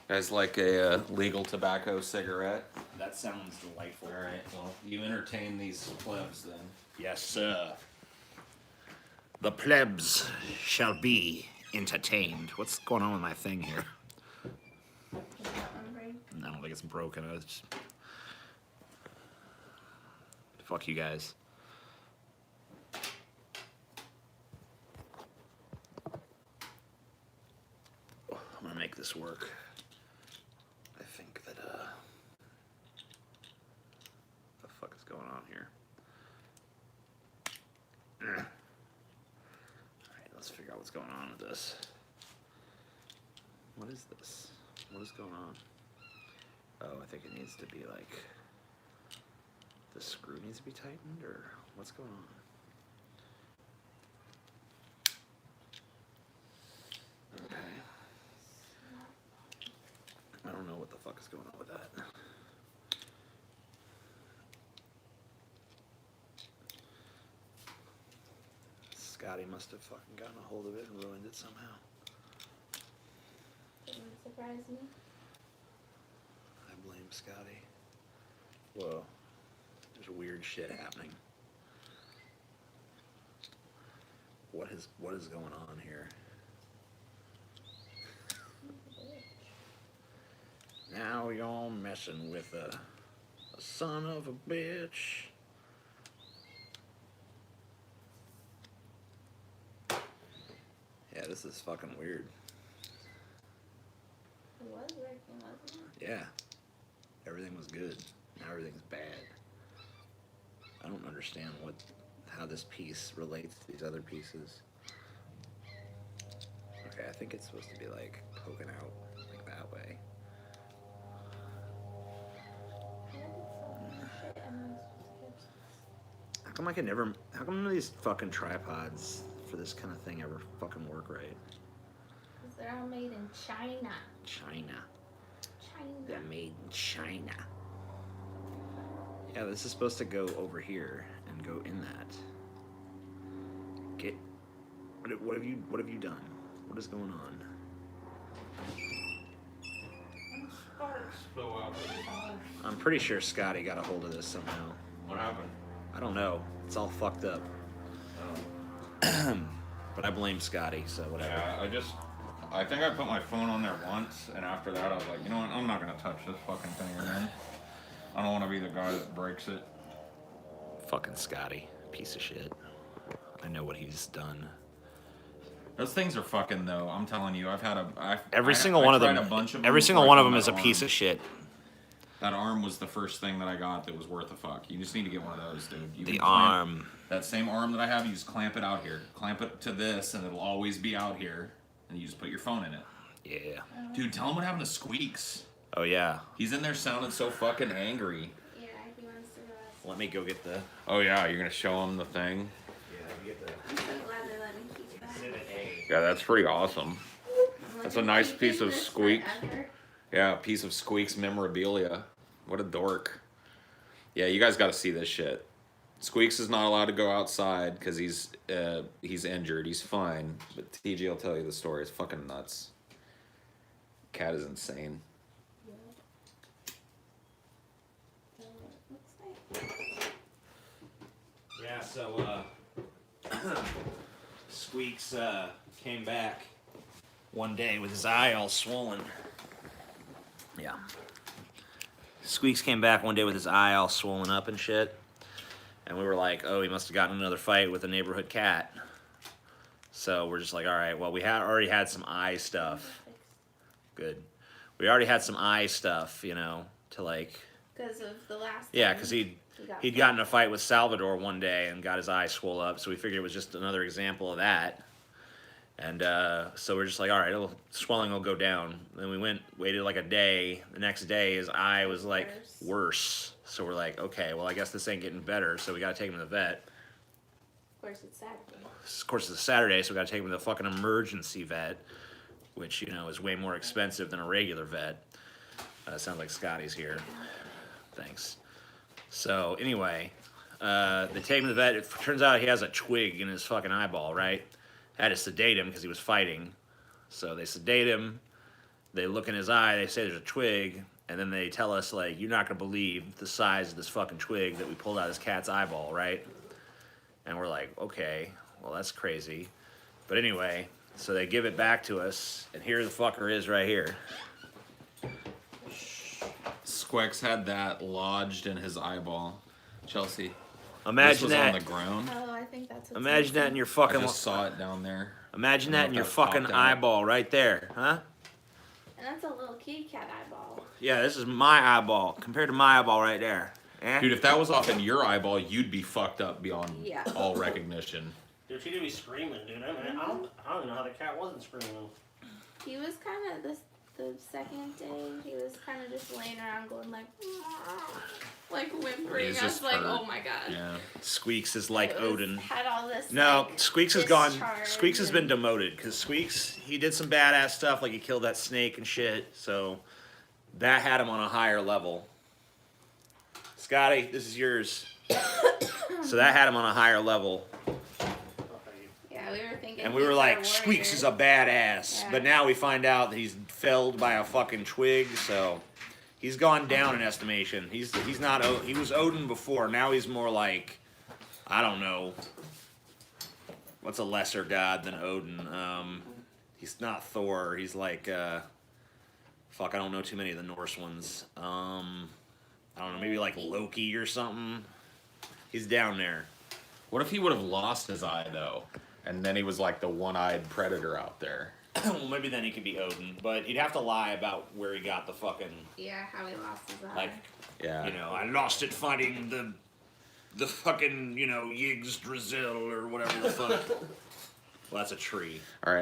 Guys like a legal tobacco cigarette? That sounds delightful. All right, well, you entertain these plebs then. Yes, sir. The plebs shall be entertained. What's going on with my thing here? Is that one break? I don't think it's broken. Fuck you guys. I'm gonna make this work. I think that, what the fuck is going on here? what's going on with this. What is this? What is going on? Oh, I think it needs to be like, the screw needs to be tightened, or what's going on? Okay. I don't know what the fuck is going on with that. Scotty must have fucking gotten a hold of it and ruined it somehow. It wouldn't surprise me. I blame Scotty. Whoa. There's weird shit happening. What is going on here? Now you're messing with a son of a bitch. Yeah, this is fucking weird. It was working, wasn't it? Yeah. Everything was good. Now everything's bad. I don't understand how this piece relates to these other pieces. Okay, I think it's supposed to be like poking out like that way. How come how come none of these fucking tripods for this kind of thing ever fucking work right? Because they're all made in China. China. China. They're made in China. Yeah, this is supposed to go over here and go in that. What have you done? What is going on? I'm pretty sure Scotty got a hold of this somehow. What happened? I don't know. It's all fucked up. Oh. But I blame Scotty, so whatever. Yeah, I think I put my phone on there once, and after that I was like, you know what, I'm not gonna touch this fucking thing again. I don't want to be the guy that breaks it. Fucking Scotty, piece of shit. I know what he's done. Those things are fucking though. I'm telling you, Every single one of them is a piece of shit. That arm was the first thing that I got that was worth a fuck. You just need to get one of those, dude. The arm. That same arm that I have, you just clamp it out here. Clamp it to this, and it'll always be out here. And you just put your phone in it. Yeah. Dude, tell him what happened to Squeaks. Oh, yeah. He's in there sounding so fucking angry. Yeah, he wants to go. Let me go get the... Oh, yeah, you're going to show him the thing? Yeah, let me get the... I'm so glad they let me keep that. Exhibit A. Yeah, that's pretty awesome. That's a nice piece of Squeaks. Yeah, a piece of Squeaks memorabilia. What a dork. Yeah, you guys got to see this shit. Squeaks is not allowed to go outside because he's injured. He's fine, but TG will tell you the story. It's fucking nuts. Cat is insane. Yeah, so, Squeaks, came back one day with his eye all swollen. Yeah. Squeaks came back one day with his eye all swollen up and shit. And we were like, oh, he must have gotten another fight with a neighborhood cat. So we're just like, all right, well, we already had some eye stuff. Good. We already had some eye stuff, you know, to like... Because of the last Yeah, time because he'd he gotten in a fight with Salvador one day and got his eye swole up. So we figured it was just another example of that. And so we're just like, all right, swelling will go down. Then we waited like a day. The next day, his eye was like worse. So we're like, okay, well, I guess this ain't getting better. So we got to take him to the vet. Of course, it's Saturday. Of course, it's a Saturday, so we got to take him to the fucking emergency vet, which, you know, is way more expensive than a regular vet. Sounds like Scotty's here. Thanks. So anyway, they take him to the vet. It turns out he has a twig in his fucking eyeball, right? Had to sedate him because he was fighting. So they sedate him. They look in his eye. They say there's a twig. And then they tell us, like, you're not going to believe the size of this fucking twig that we pulled out of this cat's eyeball, right? And we're like, okay, well, that's crazy. But anyway, so they give it back to us. And here the fucker is right here. Squeaks had that lodged in his eyeball. Chelsea. Imagine this was that. on the ground. Oh, I think that's what's Imagine that in your fucking... I just saw it down there. Imagine I that don't in know your if that fucking popped out. eyeball right there, huh? And that's a little kitty cat eyeball. Yeah, this is my eyeball compared to my eyeball right there. Eh? Dude, if that was off in your eyeball, you'd be fucked up beyond Yeah. all recognition. Dude, she did be screaming, dude. I mean, I don't even know how the cat wasn't screaming. He was kind of the second day. He was kind of just laying around, going like whimpering. He's I was just like, hurt. oh my god. Yeah. Squeaks is like It was- Odin. Had all this. No, like, Squeaks has gone. discharge Squeaks has been and- demoted because Squeaks, he did some badass stuff, like he killed that snake and shit. So that had him on a higher level. Scotty, this is yours. So that had him on a higher level, Yeah, we were thinking. and we were he's like, our Squeaks is warrior. a badass. Yeah. But now we find out that he's felled by a fucking twig. So he's gone down in estimation. He's not. He was Odin before. Now he's more like, I don't know. What's a lesser god than Odin? He's not Thor. He's like, fuck, I don't know too many of the Norse ones. I don't know, maybe like Loki or something. He's down there. What if he would have lost his eye though, and then he was like the one-eyed predator out there? Well, maybe then he could be Odin, but he'd have to lie about where he got the fucking, Yeah, how he lost his eye. like, Yeah. you know, I lost it fighting the fucking, you know, Yggdrasil or whatever the fuck. Well, that's a tree. All right.